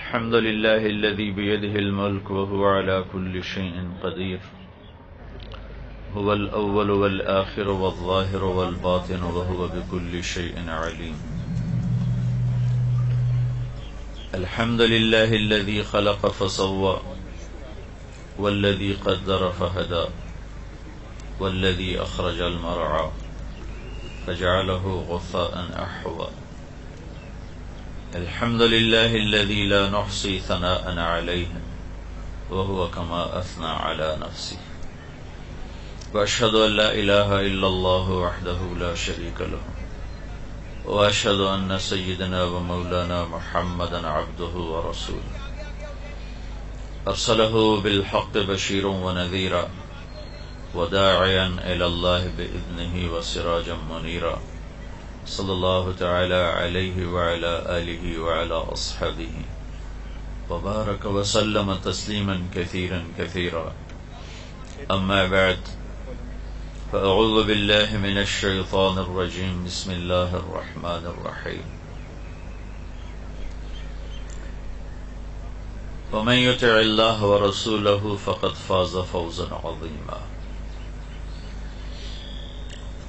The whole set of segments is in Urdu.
الحمد لله الذي بيده الملك وهو على كل شيء قدير، هو الأول والآخر والظاهر والباطن وهو بكل شيء عليم. الحمد لله الذي خلق فسوى والذي قدر فهدى والذي أخرج المرعى فجعله غثاء أحوى. الحمد لله الذي لا نحصي ثناء عليه وهو كما أثنى على نفسه. وأشهد أن لا إله إلا الله وحده لا شريك له، وأشهد أن سيدنا ومولانا محمدا عبده ورسوله، أرسله بالحق بشيرا ونذيرا وداعيا إلى الله بإذنه وسراجا منيرا، صلى الله تعالى عليه وعلى آله وعلى أصحابه وبارك وسلم تسليما كثيرا كثيرا. أما بعد، فأعوذ بالله من الشيطان الرجيم. بسم الله الرحمن الرحيم. ومن يطع الله ورسوله فقد فاز فوزا عظيما.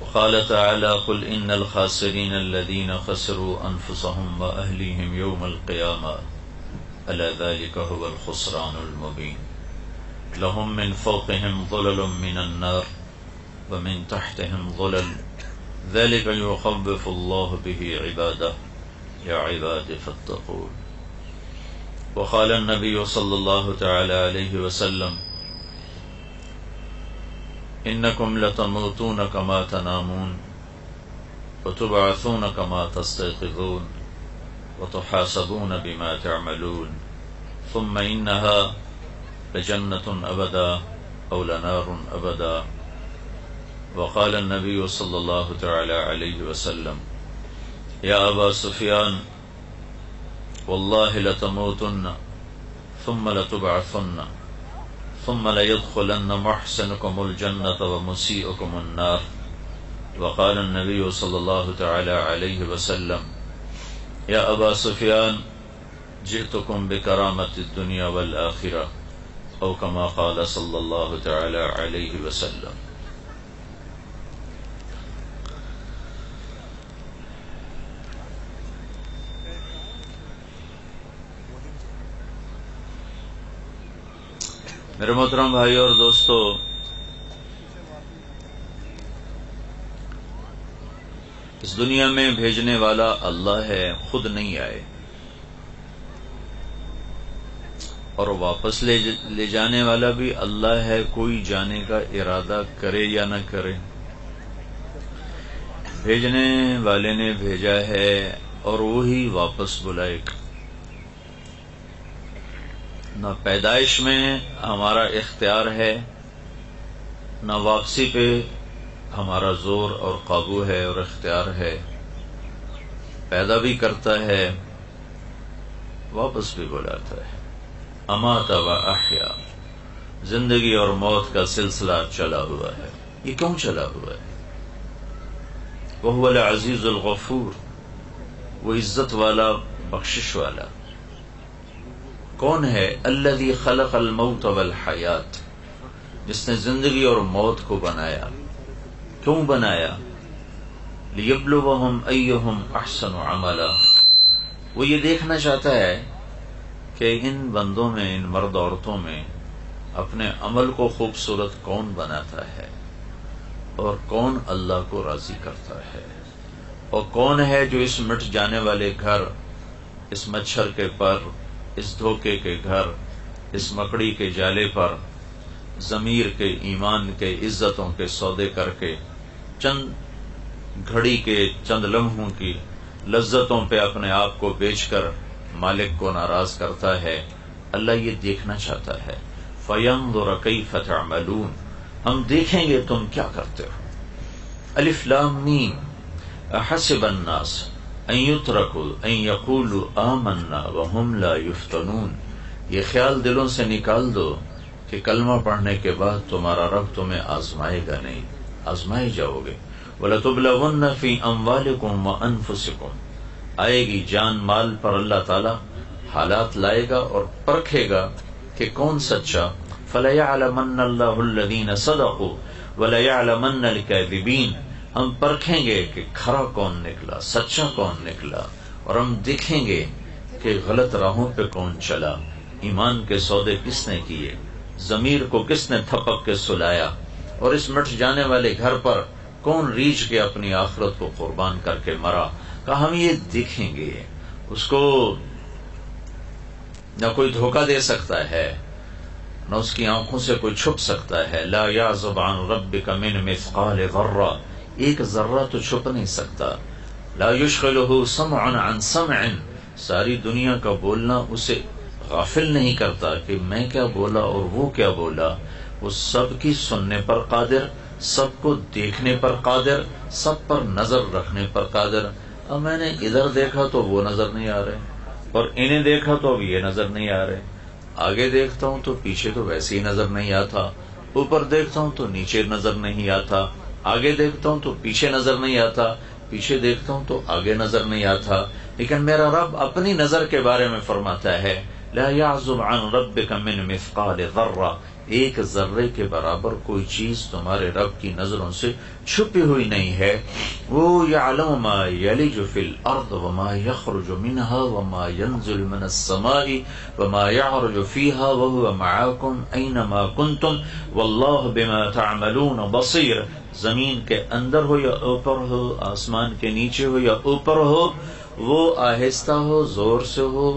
وقال تعالى: قل إن الخاسرين الذين خسروا أنفسهم وأهليهم يوم القيامة ألا ذلك هو الخسران المبين. لهم من فوقهم ظلل من النار ومن تحتهم ظلل ذلك يخوف الله به عباده يا عباد فاتقون. وقال النبي صلى الله تعالى عليه وسلم: إنكم لتموتون كما تنامون وتبعثون كما تستيقظون وتحاسبون بما تعملون، ثم إنها لجنة أبدا أو لنار أبدا. وقال النبي صلى الله تعالى عليه وسلم: يا أبا سفيان والله لتموتن ثم لتبعثن ثم ليدخلن محسنكم الجنة ومسيئكم النار. وقال النبي صلى الله تعالى عليه وسلم: يا أبا سفيان جئتكم بكرامة الدنيا والآخرة، أو كما قال صلى الله تعالى عليه وسلم. میرے محترم بھائی اور دوستو، اس دنیا میں بھیجنے والا اللہ ہے، خود نہیں آئے، اور واپس لے جانے والا بھی اللہ ہے، کوئی جانے کا ارادہ کرے یا نہ کرے۔ بھیجنے والے نے بھیجا ہے اور وہی واپس بلائے گا۔ نہ پیدائش میں ہمارا اختیار ہے، نہ واپسی پہ ہمارا زور اور قابو ہے اور اختیار ہے۔ پیدا بھی کرتا ہے، واپس بھی بلاتا ہے۔ امات و احیا، زندگی اور موت کا سلسلہ چلا ہوا ہے۔ یہ کیوں چلا ہوا ہے؟ وہو العزیز الغفور، وہ عزت والا، بخشش والا۔ کون ہے؟ الذی خلق الموت والحیات، جس نے زندگی اور موت کو بنایا۔ کیوں بنایا؟ لیبلوہم ایہم احسن عملا، وہ یہ دیکھنا چاہتا ہے کہ ان بندوں میں، ان مرد عورتوں میں اپنے عمل کو خوبصورت کون بناتا ہے، اور کون اللہ کو راضی کرتا ہے، اور کون ہے جو اس مٹ جانے والے گھر، اس مچھر کے پر، اس دھوکے کے گھر، اس مکڑی کے جالے پر ضمیر کے، ایمان کے، عزتوں کے سودے کر کے چند گھڑی کے، چند لمحوں کی لذتوں پہ اپنے آپ کو بیچ کر مالک کو ناراض کرتا ہے۔ اللہ یہ دیکھنا چاہتا ہے۔ فَيَنظُرَ كَيْفَ تَعْمَلُونَ، ہم دیکھیں گے تم کیا کرتے ہو۔ الف لام میم، احسب الناس ان يتركوا ان يقولوا آمنا وهم لا يفتنون، یہ خیال دلوں سے نکال دو کہ کلمہ پڑھنے کے بعد تمہارا رب تمہیں آزمائے گا نہیں، آزمائے جاؤ گے۔ وَلَتُبْلَوُنَّ فِي أَمْوَالِكُمْ وَأَنفُسِكُمْ، آئے گی جان مال پر اللہ تعالیٰ حالات لائے گا اور پرکھے گا کہ کون سچا. فَلَيَعْلَمَنَّ اللَّهُ الَّذِينَ صَدَقُوا وَلَيَعْلَمَنَّ الْكَاذِبِينَ. ہم پرکھیں گے کہ کھرا کون نکلا، سچا کون نکلا، اور ہم دیکھیں گے کہ غلط راہوں پہ کون چلا. ایمان کے سودے کس نے کیے، ضمیر کو کس نے تھپک کے سلایا، اور اس مٹ جانے والے گھر پر کون ریچھ کے اپنی آخرت کو قربان کر کے مرا. کہا ہم یہ دیکھیں گے. اس کو نہ کوئی دھوکہ دے سکتا ہے، نہ اس کی آنکھوں سے کوئی چھپ سکتا ہے. لا یعزب عن ربک من مثقال ذرہ، ایک ذرہ تو چھپ نہیں سکتا. لا یشغلہ سمع عن سمع، ساری دنیا کا بولنا اسے غافل نہیں کرتا کہ میں کیا بولا اور وہ کیا بولا. وہ سب کی سننے پر قادر، سب کو دیکھنے پر قادر، سب پر نظر رکھنے پر قادر. اب میں نے ادھر دیکھا تو وہ نظر نہیں آ رہے، اور انہیں دیکھا تو اب یہ نظر نہیں آ رہے. آگے دیکھتا ہوں تو پیچھے تو ویسے ہی نظر نہیں آتا، اوپر دیکھتا ہوں تو نیچے نظر نہیں آتا، آگے دیکھتا ہوں تو پیچھے نظر نہیں آتا، پیچھے دیکھتا ہوں تو آگے نظر نہیں آتا. لیکن میرا رب اپنی نظر کے بارے میں فرماتا ہے لا يعزب عن ربك من مثقال ذرہ، ایک ذرے کے برابر کوئی چیز تمہارے رب کی نظروں سے چھپی ہوئی نہیں ہے. وہ يعلم ما يلج في الارض وما يخرج منها وما ينزل من السماء وما يعرج فيها وهو معكم اينما كنتم والله بما تعملون بصير. زمین کے اندر ہو یا اوپر ہو، آسمان کے نیچے ہو یا اوپر ہو، وہ آہستہ ہو، زور سے ہو،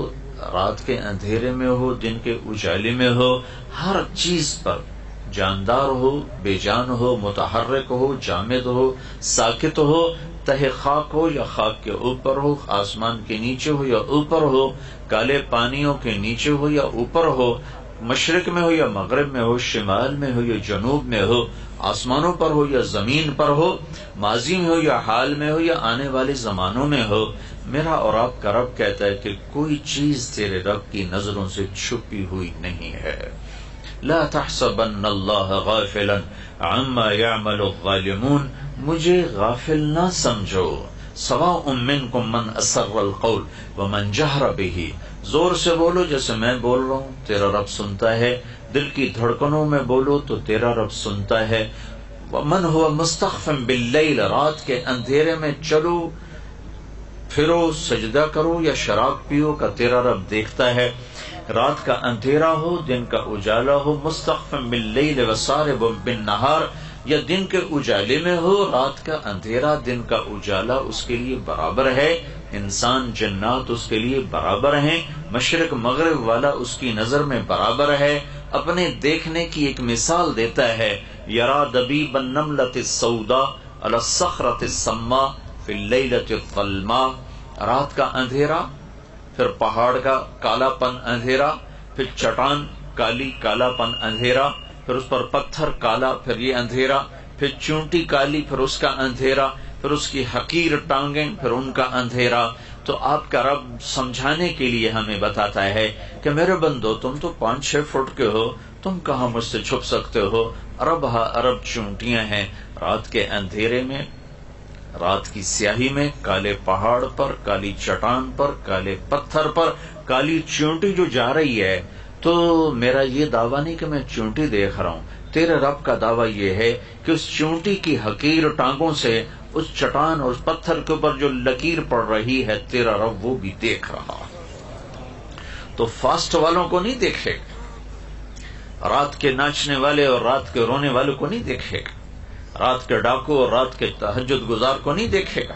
رات کے اندھیرے میں ہو، دن کے اجالے میں ہو، ہر چیز پر جاندار ہو، بے جان ہو، متحرک ہو، جامد ہو، ساکت ہو، تہ خاک ہو یا خاک کے اوپر ہو، آسمان کے نیچے ہو یا اوپر ہو، کالے پانیوں کے نیچے ہو یا اوپر ہو، مشرق میں ہو یا مغرب میں ہو، شمال میں ہو یا جنوب میں ہو، آسمانوں پر ہو یا زمین پر ہو، ماضی میں ہو یا حال میں ہو یا آنے والے زمانوں میں ہو. میرا اور آپ کا رب کہتا ہے کہ کوئی چیز تیرے رب کی نظروں سے چھپی ہوئی نہیں ہے. لا تحسبن اللہ غافلا عما يعمل الظالمون، مجھے غافل نہ سمجھو. سواء منکم من اسر القول ومن جہر به، زور سے بولو جیسے میں بول رہا ہوں، تیرا رب سنتا ہے. دل کی دھڑکنوں میں بولو تو تیرا رب سنتا ہے. ومن هو مستخف باللیل، رات کے اندھیرے میں چلو پھرو، سجدہ کرو یا شراب پیو کا تیرا رب دیکھتا ہے. رات کا اندھیرا ہو، دن کا اجالا ہو، مستخف باللیل وسارب بالنہار، یا دن کے اجالے میں ہو، رات کا اندھیرا دن کا اجالا اس کے لیے برابر ہے. انسان جنات اس کے لیے برابر ہیں، مشرق مغرب والا اس کی نظر میں برابر ہے. اپنے دیکھنے کی ایک مثال دیتا ہے، یرا دبیب النملۃ السوداء علی الصخرۃ السماء فی اللیلۃ الظلماء. رات کا اندھیرا، پھر پہاڑ کا کالا پن اندھیرا، پھر چٹان کالی کالا پن اندھیرا، پھر اس پر پتھر کالا، پھر یہ اندھیرا، پھر چونٹی کالی، پھر اس کا اندھیرا، پھر اس کی حقیر ٹانگیں، پھر ان کا اندھیرا. تو آپ کا رب سمجھانے کے لیے ہمیں بتاتا ہے کہ میرے بندو، تم تو 5-6 فٹ کے ہو، تم کہاں مجھ سے چھپ سکتے ہو. ارب ہا ارب چونٹیاں ہیں رات کے اندھیرے میں، رات کی سیاہی میں، کالے پہاڑ پر، کالی چٹان پر، کالے پتھر پر، کالی چونٹی جو جا رہی ہے. تو میرا یہ دعویٰ نہیں کہ میں چونٹی دیکھ رہا ہوں، تیرے رب کا دعویٰ یہ ہے کہ اس چونٹی کی حقیر ٹانگوں سے اس چٹان اور اس پتھر کے اوپر جو لکیر پڑ رہی ہے، تیرا رب وہ بھی دیکھ رہا. تو فاسٹ والوں کو نہیں دیکھے گا، رات کے ناچنے والے اور رات کے رونے والوں کو نہیں دیکھے گا، رات کے ڈاکو اور رات کے تہجد گزار کو نہیں دیکھے گا،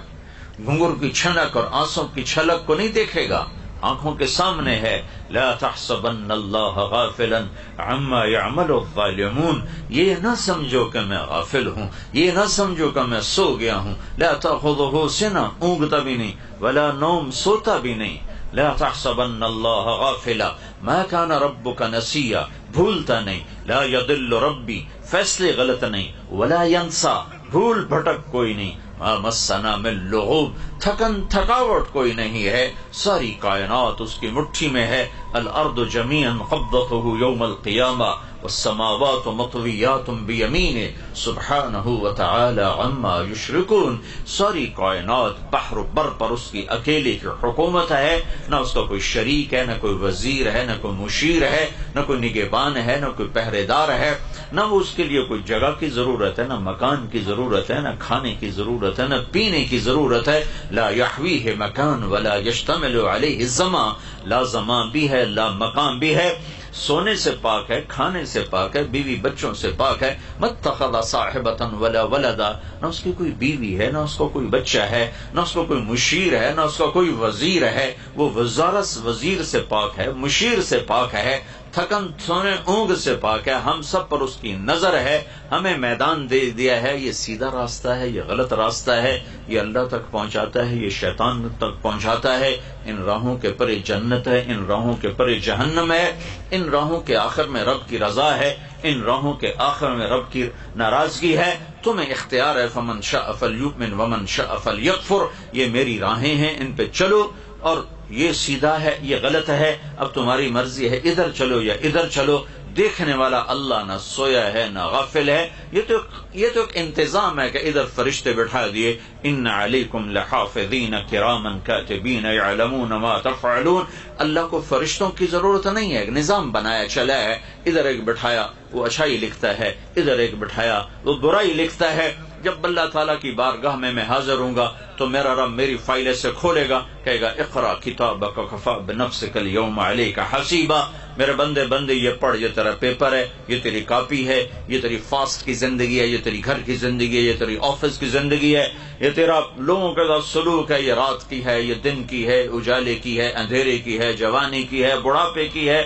گھنگور کی چھنک اور آنسوں کی چھلک کو نہیں دیکھے گا. آنکھوں کے سامنے ہے. لا تحسبن اللہ غافلا عما يعمل الظالمون، یہ نہ سمجھو کہ میں غافل ہوں، یہ نہ سمجھو کہ میں سو گیا ہوں. لا تأخذه سنة، اونگتا بھی نہیں، ولا نوم، سوتا بھی نہیں. لا تحسبن اللہ غافلا ما كان ربك نسیا، بھولتا نہیں. لا يضل ربی، فیصلے غلط نہیں. ولا ينسى، بھول بھٹک کوئی نہیں. ما مسنا من لغوب، تھکن تھکاوٹ کوئی نہیں ہے. ساری کائنات اس کی مٹھی میں ہے. الارض جميعا قبضته يوم القیامہ، والسماوات مطویات بیمینہ سبحانہ وتعالی عما یشرکون. ساری کائنات بحر و بر پر اس کی اکیلے کی حکومت ہے، نہ اس کا کوئی شریک ہے، نہ کوئی وزیر ہے، نہ کوئی مشیر ہے، نہ کوئی نگہبان ہے، نہ کوئی پہرے دار ہے، نہ وہ اس کے لیے کوئی جگہ کی ضرورت ہے، نہ مکان کی ضرورت ہے، نہ کھانے کی ضرورت ہے، نہ پینے کی ضرورت ہے. لا یحویہ مکان ولا یشتمل علیہ الزمان، لا زمان بھی ہے، لا مکان بھی ہے، سونے سے پاک ہے، کھانے سے پاک ہے، بیوی بچوں سے پاک ہے. متخذ صاحبۃ ولا ولدا، نہ اس کی کوئی بیوی ہے، نہ اس کو کوئی بچہ ہے، نہ اس کو کوئی مشیر ہے، نہ اس کا کوئی وزیر ہے. وہ وزیر سے پاک ہے، مشیر سے پاک ہے، تھکن سونے اونگ سے پاک ہے. ہم سب پر اس کی نظر ہے، ہمیں میدان دے دیا ہے. یہ سیدھا راستہ ہے، یہ غلط راستہ ہے، یہ اللہ تک پہنچاتا ہے، یہ شیطان تک پہنچاتا ہے. ان راہوں کے پرے جنت ہے، ان راہوں کے پرے جہنم ہے. ان راہوں کے آخر میں رب کی رضا ہے، ان راہوں کے آخر میں رب کی ناراضگی ہے. تمہیں اختیار ہے، فمن شاء فلیؤمن ومن شاء فلیکفر. یہ میری راہیں ہیں، ان پہ چلو، اور یہ سیدھا ہے، یہ غلط ہے، اب تمہاری مرضی ہے، ادھر چلو یا ادھر چلو. دیکھنے والا اللہ نہ سویا ہے نہ غافل ہے. یہ تو ایک انتظام ہے کہ ادھر فرشتے بٹھا دیے. ان علیکم لحافظین کراما کاتبین یعلمون ما تفعلون. اللہ کو فرشتوں کی ضرورت نہیں ہے، ایک نظام بنایا چلا ہے. ادھر ایک بٹھایا وہ اچھائی لکھتا ہے، ادھر ایک بٹھایا وہ برائی لکھتا ہے. جب اللہ تعالیٰ کی بارگاہ میں حاضر ہوں گا تو میرا رب میری فائل سے کھولے گا، کہے گا اقرا کتابک کفی بنفسک اليوم علیک حسیبا. میرے بندے یہ پڑھ، یہ تیرا پیپر ہے، یہ تیری کاپی ہے، یہ تیری فاسٹ کی زندگی ہے، یہ تیری گھر کی زندگی ہے، یہ تیری آفس کی زندگی ہے، یہ تیرا لوگوں کے ساتھ سلوک ہے. یہ رات کی ہے، یہ دن کی ہے، اجالے کی ہے، اندھیرے کی ہے، جوانی کی ہے، بڑھاپے کی ہے.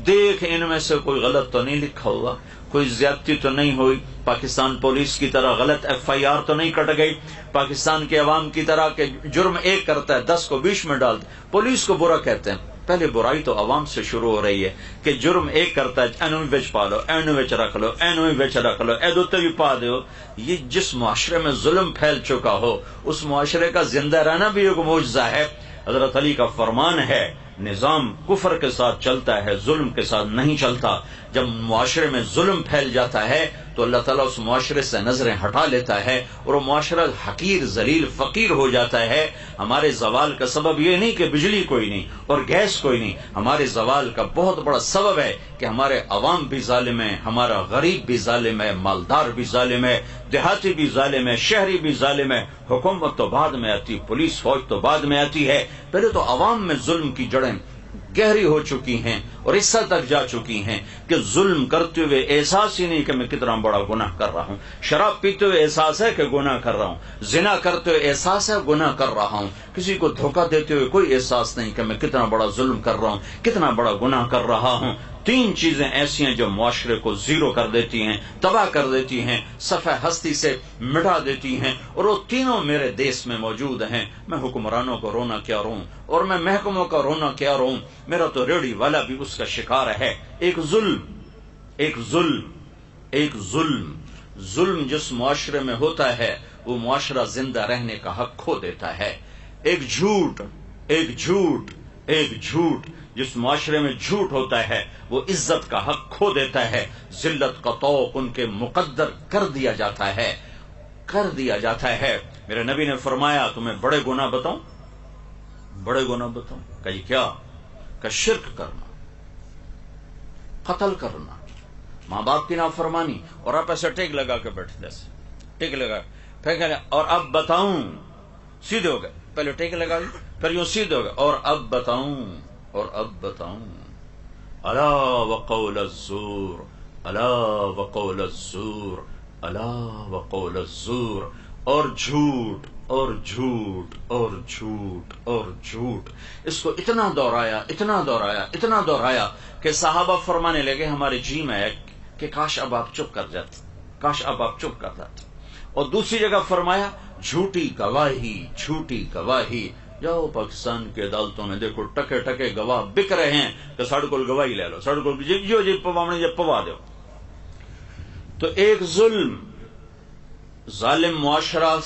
دیکھ ان میں سے کوئی غلط تو نہیں لکھا ہوا، کوئی زیادتی تو نہیں ہوئی، پاکستان پولیس کی طرح غلط FIR تو نہیں کٹ گئی، پاکستان کے عوام کی طرح کہ جرم ایک کرتا ہے 10 کو 20 میں ڈالتے. پولیس کو برا کہتے ہیں، پہلے برائی تو عوام سے شروع ہو رہی ہے کہ جرم ایک کرتا ہے، اینو وچ پا لو، اینو وچ رکھ لو، اینو وچ رکھ لو، ایدو تے بھی پا دیو. یہ جس معاشرے میں ظلم پھیل چکا ہو اس معاشرے کا زندہ رہنا بھی ایک معجزہ ہے. حضرت علی کا فرمان ہے، نظام کفر کے ساتھ چلتا ہے، ظلم کے ساتھ نہیں چلتا. جب معاشرے میں ظلم پھیل جاتا ہے تو اللہ تعالیٰ اس معاشرے سے نظریں ہٹا لیتا ہے اور وہ معاشرہ حقیر، ذلیل، فقیر ہو جاتا ہے. ہمارے زوال کا سبب یہ نہیں کہ بجلی کوئی نہیں اور گیس کوئی نہیں، ہمارے زوال کا بہت بڑا سبب ہے کہ ہمارے عوام بھی ظالم ہیں، ہمارا غریب بھی ظالم ہے، مالدار بھی ظالم ہے، دیہاتی بھی ظالم ہے، شہری بھی ظالم ہے. حکومت تو بعد میں آتی، پولیس فوج تو بعد میں آتی ہے. پہلے تو عوام میں ظلم کی جڑیں گہری ہو چکی ہیں اور اس حد تک جا چکی ہیں کہ ظلم کرتے ہوئے احساس ہی نہیں کہ میں کتنا بڑا گناہ کر رہا ہوں. شراب پیتے ہوئے احساس ہے کہ گناہ کر رہا ہوں، زنا کرتے ہوئے احساس ہے گناہ کر رہا ہوں، کسی کو دھوکہ دیتے ہوئے کوئی احساس نہیں کہ میں کتنا بڑا ظلم کر رہا ہوں، کتنا بڑا گناہ کر رہا ہوں. 3 چیزیں ایسی ہیں جو معاشرے کو زیرو کر دیتی ہیں، تباہ کر دیتی ہیں، صفحہ ہستی سے مٹا دیتی ہیں، اور وہ تینوں میرے دیس میں موجود ہیں. میں حکمرانوں کو رونا کیا روں اور میں محکموں کا رونا کیا روں، میرا تو ریڑھی والا بھی اس کا شکار ہے. ایک ظلم جس معاشرے میں ہوتا ہے وہ معاشرہ زندہ رہنے کا حق کھو دیتا ہے. ایک جھوٹ جس معاشرے میں جھوٹ ہوتا ہے وہ عزت کا حق کھو دیتا ہے. ذلت کا طوق ان کے مقدر کر دیا جاتا ہے. میرے نبی نے فرمایا تمہیں بڑے گناہ بتاؤں، کہ کیا؟ کہ شرک کرنا، قتل کرنا، ماں باپ کی نافرمانی. اور آپ ایسے ٹیک لگا کے بیٹھے، جیسے ٹیک لگا پھر کہہ رہے اور اب بتاؤں، سیدھے ہو گئے، پہلے ٹیک لگا لی پھر یوں سیدھے ہو گئے، اور اب بتاؤں الا وقول الزور، الا وقول الزور، الا وقول الزور. اور جھوٹ اور جھوٹ اور جھوٹ اور جھوٹ، اس کو اتنا دہرایا کہ صحابہ فرمانے لگے ہمارے جی میں ہے کہ کاش اب آپ چپ کر جاتے. اور دوسری جگہ فرمایا جھوٹی گواہی. جاؤ پاکستان کی عدالتوں میں دیکھو، ٹکے گواہ بک رہے ہیں کہ ساڑھے کو گواہی لے لو، ساڑھے کو جی پوا دو. تو ایک ظالم معاشرہ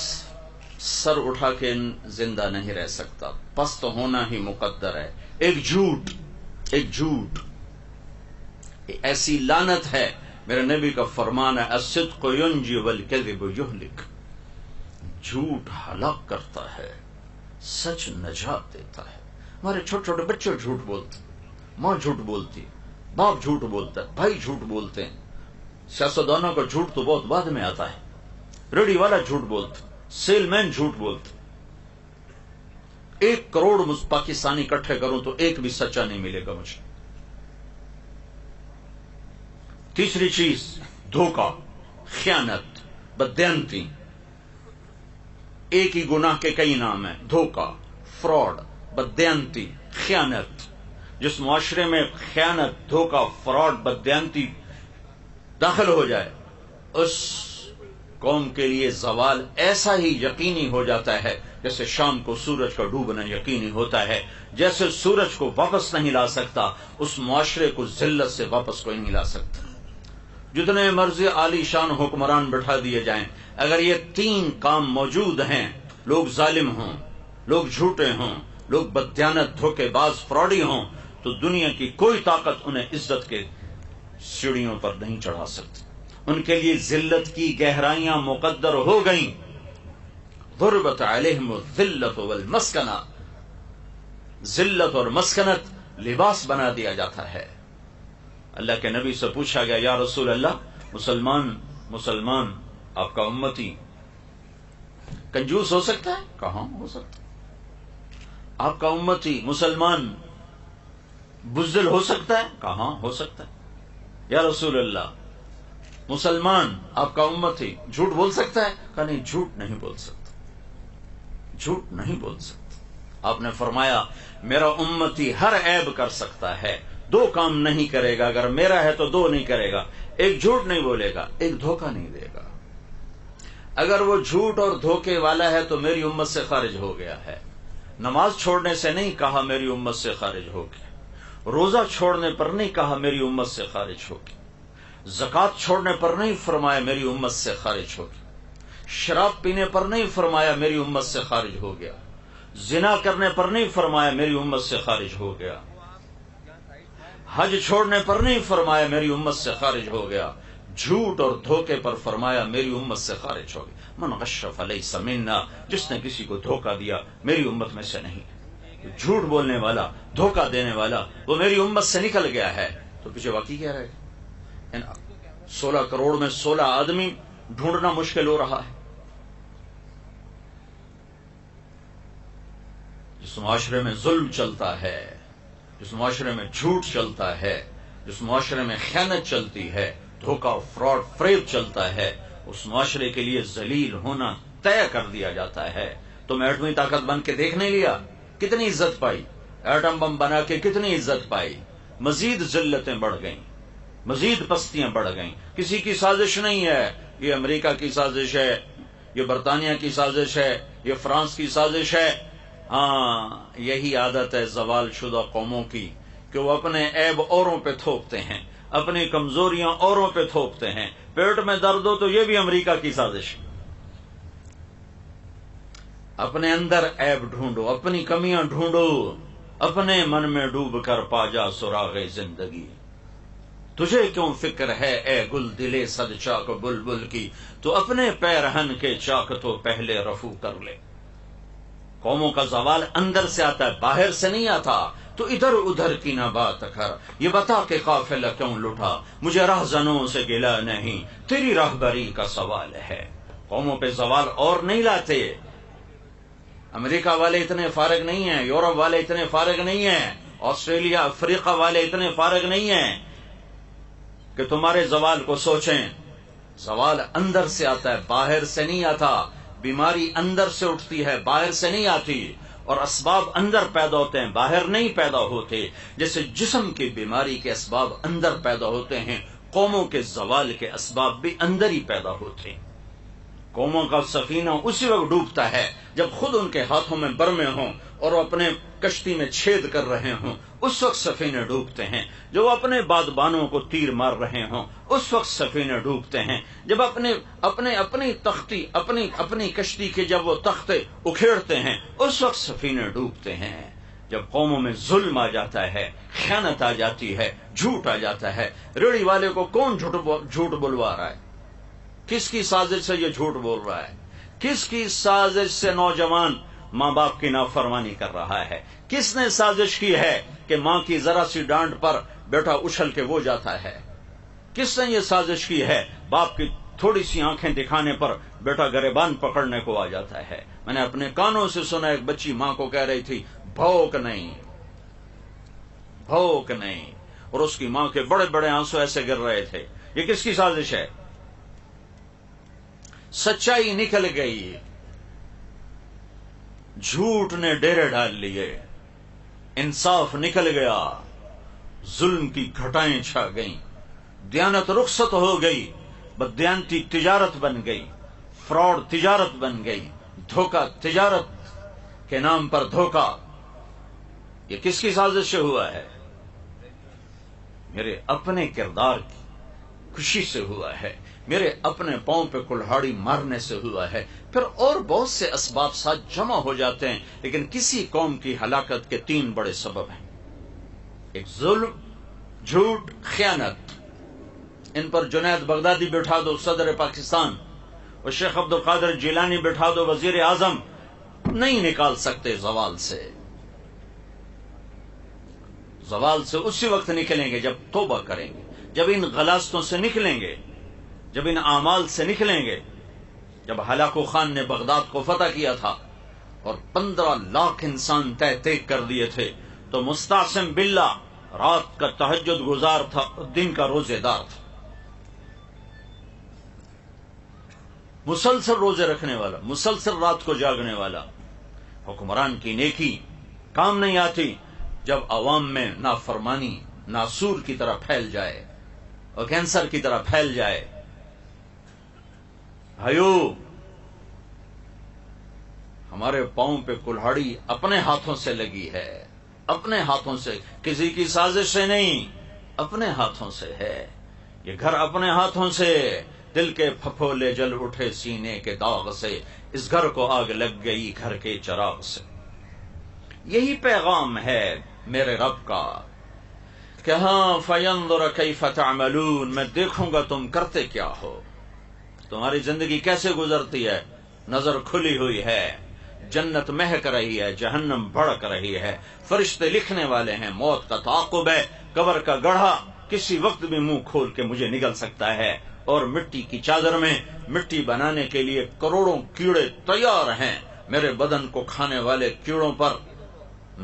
سر اٹھا کے زندہ نہیں رہ سکتا، پست ہونا ہی مقدر ہے. ایک جھوٹ ایسی لعنت ہے. میرے نبی کا فرمان ہے الصدق ینجی والکذب یہلک. جھوٹ ہلاک کرتا ہے، سچ نجات دیتا ہے. ہمارے چھوٹے چھوٹے بچے جھوٹ بولتے، ماں جھوٹ بولتی، باپ جھوٹ بولتا ہے، بھائی جھوٹ بولتے ہیں. سیاستدانوں کا جھوٹ تو بہت بعد میں آتا ہے. ریڈی والا جھوٹ بولتا، سیل مین جھوٹ بولتا. 1 کروڑ پاکستانی اکٹھے کروں تو ایک بھی سچا نہیں ملے گا مجھے. تیسری چیز دھوکہ، خیانت، بددیانتی. ایک ہی گناہ کے کئی نام ہیں: دھوکہ، فراڈ، بددیانتی، خیانت. جس معاشرے میں خیانت، دھوکہ، فراڈ، بددیانتی داخل ہو جائے اس قوم کے لیے زوال ایسا ہی یقینی ہو جاتا ہے جیسے شام کو سورج کا ڈوبنا یقینی ہوتا ہے. جیسے سورج کو واپس نہیں لا سکتا اس معاشرے کو ذلت سے واپس کوئی نہیں لا سکتا. جتنے مرضی عالی شان حکمران بٹھا دیے جائیں، اگر یہ 3 کام موجود ہیں، لوگ ظالم ہوں، لوگ جھوٹے ہوں، لوگ بددیانت، دھوکے باز، فراڈی ہوں، تو دنیا کی کوئی طاقت انہیں عزت کے سیڑھیوں پر نہیں چڑھا سکتی. ان کے لیے ذلت کی گہرائیاں مقدر ہو گئیں. ضربت علیہم الذلۃ والمسکنہ. ذلت اور مسکنت لباس بنا دیا جاتا ہے. اللہ کے نبی سے پوچھا گیا یا رسول اللہ، مسلمان آپ کا امتی کنجوس ہو سکتا ہے؟ کہاں ہو سکتا. آپ کا امتی مسلمان بزدل ہو سکتا ہے؟ کہاں ہو سکتا ہے. یا رسول اللہ، مسلمان آپ کا امتی جھوٹ بول سکتا ہے؟ کہا نہیں، جھوٹ نہیں بول سکتا، جھوٹ نہیں بول سکتا. آپ نے فرمایا میرا امتی ہر عیب کر سکتا ہے، 2 کام نہیں کرے گا. اگر میرا ہے تو 2 نہیں کرے گا. ایک جھوٹ نہیں بولے گا، ایک دھوکہ نہیں دے گا. اگر وہ جھوٹ اور دھوکے والا ہے تو میری امت سے خارج ہو گیا ہے. نماز چھوڑنے سے نہیں کہا میری امت سے خارج ہو گیا. روزہ چھوڑنے پر نہیں کہا میری امت سے خارج ہو گیا. زکوٰۃ چھوڑنے پر نہیں فرمایا میری امت سے خارج ہو گیا. شراب پینے پر نہیں فرمایا میری امت سے خارج ہو گیا. زنا کرنے پر نہیں فرمایا میری امت سے خارج ہو گیا. حج چھوڑنے پر نہیں فرمایا میری امت سے خارج ہو گیا. جھوٹ اور دھوکے پر فرمایا میری امت سے خارج ہو گیا. من غش فلیس منا. جس نے کسی کو دھوکہ دیا میری امت میں سے نہیں. جھوٹ بولنے والا، دھوکہ دینے والا وہ میری امت سے نکل گیا ہے. تو پیچھے واقعی کیا رہے گا؟ 16 کروڑ میں 16 آدمی ڈھونڈنا مشکل ہو رہا ہے. جس معاشرے میں ظلم چلتا ہے، جس معاشرے میں جھوٹ چلتا ہے، جس معاشرے میں خیانت چلتی ہے، دھوکہ، فراڈ، فریب چلتا ہے، اس معاشرے کے لیے ذلیل ہونا طے کر دیا جاتا ہے. تم ایٹمی طاقت بن کے دیکھ نہیں لیا کتنی عزت پائی؟ ایٹم بم بنا کے کتنی عزت پائی؟ مزید ذلتیں بڑھ گئیں، مزید پستیاں بڑھ گئیں. کسی کی سازش نہیں ہے. یہ امریکہ کی سازش ہے، یہ برطانیہ کی سازش ہے، یہ فرانس کی سازش ہے. ہاں، یہی عادت ہے زوال شدہ قوموں کی کہ وہ اپنے عیب اوروں پہ تھوپتے ہیں، اپنی کمزوریاں اوروں پہ تھوپتے ہیں. پیٹ میں درد ہو تو یہ بھی امریکہ کی سازش. اپنے اندر عیب ڈھونڈو، اپنی کمیاں ڈھونڈو، اپنے من میں ڈوب کر پا جا سراغ زندگی. تجھے کیوں فکر ہے اے گل دلے صد چاک بلبل کی، تو اپنے پیرہن کے چاک تو پہلے رفو کر لے. قوموں کا زوال اندر سے آتا ہے، باہر سے نہیں آتا. تو ادھر ادھر کی نہ بات کر، یہ بتا کہ قافلہ کیوں لٹا، مجھے راہزنوں سے گلا نہیں، تیری راہبری کا سوال ہے. قوموں پہ زوال اور نہیں لاتے. امریکہ والے اتنے فارغ نہیں ہیں، یورپ والے اتنے فارغ نہیں ہیں، آسٹریلیا، افریقہ والے اتنے فارغ نہیں ہیں کہ تمہارے زوال کو سوچیں. زوال اندر سے آتا ہے، باہر سے نہیں آتا. بیماری اندر سے اٹھتی ہے، باہر سے نہیں آتی. اور اسباب اندر پیدا ہوتے ہیں، باہر نہیں پیدا ہوتے. جیسے جسم کی بیماری کے اسباب اندر پیدا ہوتے ہیں، قوموں کے زوال کے اسباب بھی اندر ہی پیدا ہوتے ہیں. قوموں کا سفینہ اسی وقت ڈوبتا ہے جب خود ان کے ہاتھوں میں برمے ہوں اور وہ اپنے کشتی میں چھید کر رہے ہوں، اس وقت سفینے ڈوبتے ہیں. جو اپنے بادبانوں کو تیر مار رہے ہوں، اس وقت سفینے ڈوبتے ہیں. جب اپنی کشتی کے جب وہ تختے اکھیڑتے ہیں، اس وقت سفینے ڈوبتے ہیں. جب قوموں میں ظلم آ جاتا ہے، خیانت آ جاتی ہے، جھوٹ آ جاتا ہے، ریڑھی والے کو کون جھوٹ بلوا رہا ہے؟ کس کی سازش سے یہ جھوٹ بول رہا ہے؟ کس کی سازش سے نوجوان ماں باپ کی نافرمانی کر رہا ہے؟ کس نے سازش کی ہے کہ ماں کی ذرا سی ڈانٹ پر بیٹا اچھل کے وہ جاتا ہے؟ کس نے یہ سازش کی ہے باپ کی تھوڑی سی آنکھیں دکھانے پر بیٹا گریبان پکڑنے کو آ جاتا ہے؟ میں نے اپنے کانوں سے سنا، ایک بچی ماں کو کہہ رہی تھی بھوک نہیں، بھوک نہیں، اور اس کی ماں کے بڑے بڑے آنسو ایسے گر رہے تھے۔ یہ کس کی سازش ہے؟ سچائی نکل گئی، جھوٹ نے ڈیرے ڈال لیے، انصاف نکل گیا، ظلم کی گھٹائیں چھا گئیں، دیانت رخصت ہو گئی، بددیانتی تجارت بن گئی، فراڈ تجارت بن گئی، دھوکہ تجارت کے نام پر دھوکہ۔ یہ کس کی سازش سے ہوا ہے؟ میرے اپنے کردار کی خوشی سے ہوا ہے، میرے اپنے پاؤں پہ کلہاڑی مارنے سے ہوا ہے۔ پھر اور بہت سے اسباب ساتھ جمع ہو جاتے ہیں، لیکن کسی قوم کی ہلاکت کے 3 بڑے سبب ہیں۔ ایک ظلم، جھوٹ، خیانت۔ ان پر جنید بغدادی بٹھا دو صدر پاکستان، اور شیخ عبد القادر جیلانی بٹھا دو وزیر اعظم، نہیں نکال سکتے زوال سے۔ زوال سے اسی وقت نکلیں گے جب توبہ کریں گے، جب ان غلاستوں سے نکلیں گے، جب ان اعمال سے نکلیں گے۔ جب ہلاکو خان نے بغداد کو فتح کیا تھا اور 15 لاکھ انسان تہ کر دیے تھے، تو مستعصم باللہ رات کا تہجد گزار تھا، دن کا روزے دار تھا، مسلسل روزے رکھنے والا، مسلسل رات کو جاگنے والا۔ حکمران کی نیکی کام نہیں آتی جب عوام میں نافرمانی ناسور کی طرح پھیل جائے اور کینسر کی طرح پھیل جائے۔ بھائیو، ہمارے پاؤں پہ کلہاڑی اپنے ہاتھوں سے لگی ہے، اپنے ہاتھوں سے، کسی کی سازش سے نہیں، اپنے ہاتھوں سے ہے۔ یہ گھر اپنے ہاتھوں سے، دل کے پھپھولے جل اٹھے سینے کے داغ سے، اس گھر کو آگ لگ گئی گھر کے چراغ سے۔ یہی پیغام ہے میرے رب کا کہ ہاں فینظر کیف تعملون، میں دیکھوں گا تم کرتے کیا ہو، تمہاری زندگی کیسے گزرتی ہے۔ نظر کھلی ہوئی ہے، جنت مہک رہی ہے، جہنم بھڑک رہی ہے، فرشتے لکھنے والے ہیں، موت کا تعاقب ہے، قبر کا گڑھا کسی وقت بھی منہ کھول کے مجھے نگل سکتا ہے، اور مٹی کی چادر میں مٹی بنانے کے لیے کروڑوں کیڑے تیار ہیں۔ میرے بدن کو کھانے والے کیڑوں پر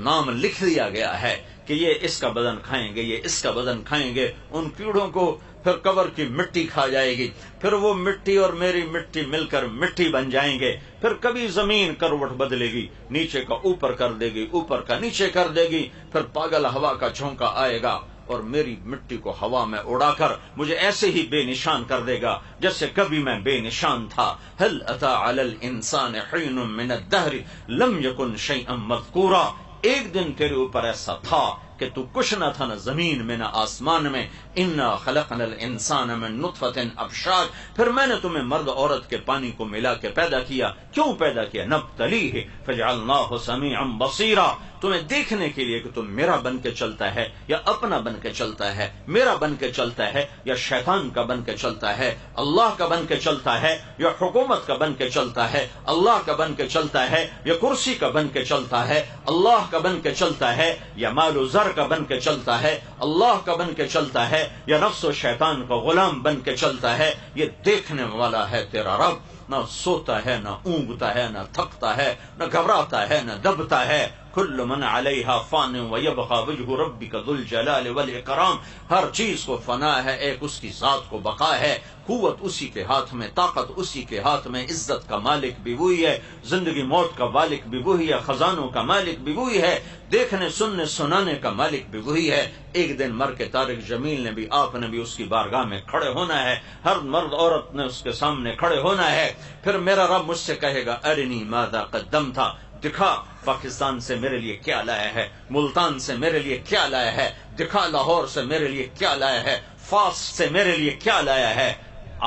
نام لکھ دیا گیا ہے کہ یہ اس کا بدن کھائیں گے، یہ اس کا بدن کھائیں گے۔ ان کیڑوں کو پھر قبر کی مٹی کھا جائے گی، پھر وہ مٹی اور میری مٹی مل کر مٹی بن جائیں گے۔ پھر کبھی زمین کروٹ بدلے گی، نیچے کا اوپر کر دے گی، اوپر کا نیچے کر دے گی، پھر پاگل ہوا کا جھونکا آئے گا اور میری مٹی کو ہوا میں اڑا کر مجھے ایسے ہی بے نشان کر دے گا جیسے کبھی میں بے نشان تھا۔ هل اتى على الانسان حين من الدهر لم يكن شيئا مذكورا، ایک دن تیرے اوپر ایسا تھا کہ تو کچھ نہ تھا، نہ زمین میں نہ آسمان میں۔ انا خلقنا الانسان من نطفة امشاج، پھر میں نے تمہیں مرد عورت کے پانی کو ملا کے پیدا کیا۔ کیوں پیدا کیا؟ نبتلیہ فجعلناہ سمیعا بصیرا، تمہیں دیکھنے کے لیے کہ تم میرا بن کے چلتا ہے یا اپنا بن کے چلتا ہے، میرا بن کے چلتا ہے یا شیطان کا بن کے چلتا ہے، اللہ کا بن کے چلتا ہے یا حکومت کا بن کے چلتا ہے، اللہ کا بن کے چلتا ہے یا کرسی کا بن کے چلتا ہے، اللہ کا بن کے چلتا ہے یا مال و زر کا بن کے چلتا ہے، اللہ کا بن کے چلتا ہے یا نفس و شیطان کا غلام بن کے چلتا ہے۔ یہ دیکھنے والا ہے تیرا رب، نہ سوتا ہے، نہ اونگتا ہے، نہ تھکتا ہے، نہ گھبراتا ہے، نہ دبتا ہے۔ کل من علیہا فان ویبقى وجہ ربک ذو الجلال والاکرام، ہر چیز کو فنا ہے، ایک اس کی ذات کو بقا ہے۔ قوت اسی کے ہاتھ میں، طاقت اسی کے ہاتھ میں، عزت کا مالک بھی وہی ہے، زندگی موت کا مالک بھی وہی ہے، خزانوں کا مالک بھی وہی ہے، دیکھنے سننے سنانے کا مالک بھی وہی ہے۔ ایک دن مر کے طارق جمیل نے بھی، آپ نے بھی اس کی بارگاہ میں کھڑے ہونا ہے، ہر مرد عورت نے اس کے سامنے کھڑے ہونا ہے۔ پھر میرا رب مجھ سے کہے گا ارنی ماذا قدمت، دکھا پاکستان سے میرے لیے کیا لایا ہے، ملتان سے میرے لیے کیا لایا ہے، دکھا لاہور سے میرے لیے کیا لایا ہے، فاس سے میرے لیے کیا لایا ہے۔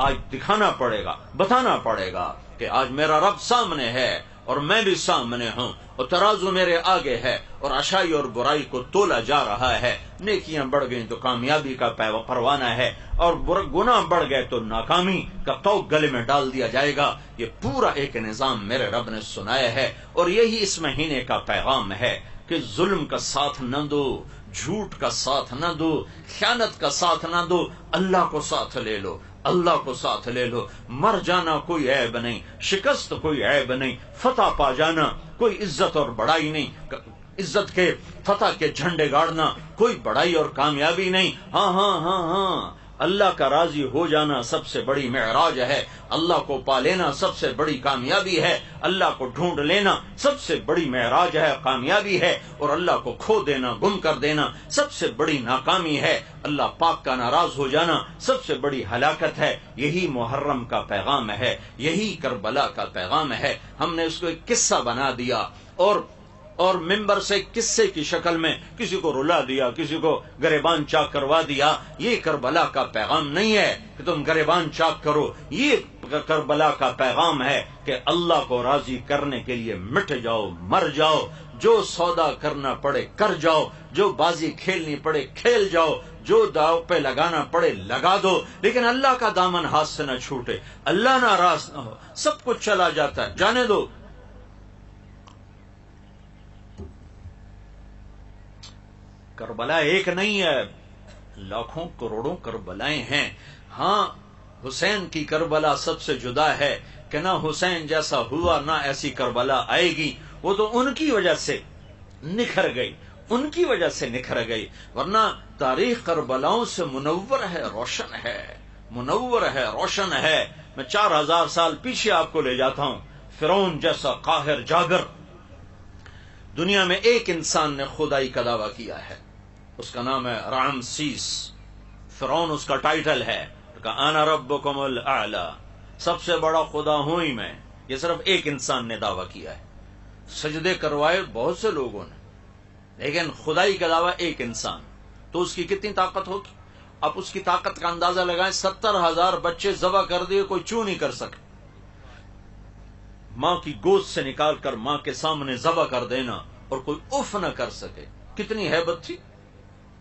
آج دکھانا پڑے گا، بتانا پڑے گا کہ آج میرا رب سامنے ہے، اور میں بھی سامنے ہوں، اور ترازو میرے آگے ہے، اور اچھائی اور برائی کو تولا جا رہا ہے۔ نیکیاں بڑھ گئیں تو کامیابی کا پروانہ ہے، اور گناہ بڑھ گئے تو ناکامی کا طوق گلے میں ڈال دیا جائے گا۔ یہ پورا ایک نظام میرے رب نے سنایا ہے، اور یہی اس مہینے کا پیغام ہے کہ ظلم کا ساتھ نہ دو، جھوٹ کا ساتھ نہ دو، خیانت کا ساتھ نہ دو، اللہ کو ساتھ لے لو، اللہ کو ساتھ لے لو۔ مر جانا کوئی عیب نہیں، شکست کوئی عیب نہیں، فتح پا جانا کوئی عزت اور بڑائی نہیں، عزت کے فتح کے جھنڈے گاڑنا کوئی بڑائی اور کامیابی نہیں۔ ہاں ہاں ہاں ہاں، اللہ کا راضی ہو جانا سب سے بڑی معراج ہے، اللہ کو پا لینا سب سے بڑی کامیابی ہے، اللہ کو ڈھونڈ لینا سب سے بڑی معراج ہے، کامیابی ہے، اور اللہ کو کھو دینا، گم کر دینا سب سے بڑی ناکامی ہے، اللہ پاک کا ناراض ہو جانا سب سے بڑی ہلاکت ہے۔ یہی محرم کا پیغام ہے، یہی کربلا کا پیغام ہے۔ ہم نے اس کو ایک قصہ بنا دیا، اور ممبر سے قصے کی شکل میں کسی کو رلا دیا، کسی کو گریبان چاک کروا دیا۔ یہ کربلا کا پیغام نہیں ہے کہ تم گریبان چاک کرو، یہ کربلا کا پیغام ہے کہ اللہ کو راضی کرنے کے لیے مٹ جاؤ، مر جاؤ، جو سودا کرنا پڑے کر جاؤ، جو بازی کھیلنی پڑے کھیل جاؤ، جو داؤ پہ لگانا پڑے لگا دو، لیکن اللہ کا دامن ہاتھ سے نہ چھوٹے، اللہ ناراض نہ ہو۔ سب کچھ چلا جاتا ہے، جانے دو۔ کربلا ایک نہیں ہے، لاکھوں کروڑوں کربلائیں ہیں۔ ہاں، حسین کی کربلا سب سے جدا ہے کہ نہ حسین جیسا ہوا نہ ایسی کربلا آئے گی۔ وہ تو ان کی وجہ سے نکھر گئی، ان کی وجہ سے نکھر گئی، ورنہ تاریخ کربلاؤں سے منور ہے، روشن ہے، منور ہے، روشن ہے۔ میں 4000 سال پیچھے آپ کو لے جاتا ہوں۔ فرعون جیسا قاہر جاگر دنیا میں ایک انسان نے خدائی کا دعویٰ کیا ہے، اس کا نام ہے رامسیس۔ فرعون اس کا ٹائٹل ہے کہ انا ربکم الاعلی، سب سے بڑا خدا ہوں ہی میں۔ یہ صرف ایک انسان نے دعویٰ کیا ہے، سجدے کروائے بہت سے لوگوں نے، لیکن خدائی کا دعویٰ ایک انسان، تو اس کی کتنی طاقت ہوگی؟ آپ اس کی طاقت کا اندازہ لگائیں۔ 70,000 بچے ذبح کر دیے، کوئی چوں نہیں کر سکے۔ ماں کی گود سے نکال کر ماں کے سامنے ذبح کر دینا اور کوئی اف نہ کر سکے، کتنی ہیبت تھی!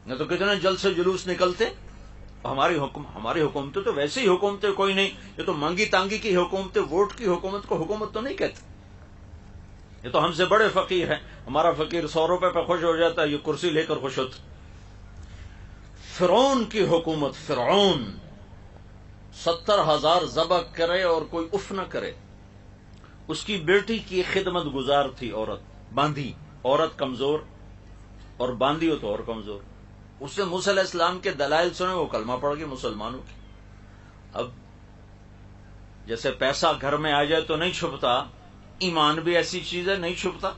نہ تو کتنے جلسے جلوس نکلتے۔ ہماری حکومتیں تو ویسے ہی حکومتیں کوئی نہیں، یہ تو مانگی تانگی کی حکومتیں، ووٹ کی حکومت کو حکومت تو نہیں کہتے۔ یہ تو ہم سے بڑے فقیر ہیں، ہمارا فقیر 100 روپے پہ خوش ہو جاتا ہے، یہ کرسی لے کر خوش ہوتا۔ فرعون کی حکومت، فرعون 70,000 ذبح کرے اور کوئی اف نہ کرے۔ اس کی بیٹی کی خدمت گزار تھی عورت، باندھی، عورت کمزور اور باندھی ہو تو اور کمزور۔ اس نے موسیٰ علیہ السلام کے دلائل سنے، وہ کلمہ پڑھ گئی مسلمانوں کی۔ اب جیسے پیسہ گھر میں آ جائے تو نہیں چھپتا، ایمان بھی ایسی چیز ہے، نہیں چھپتا،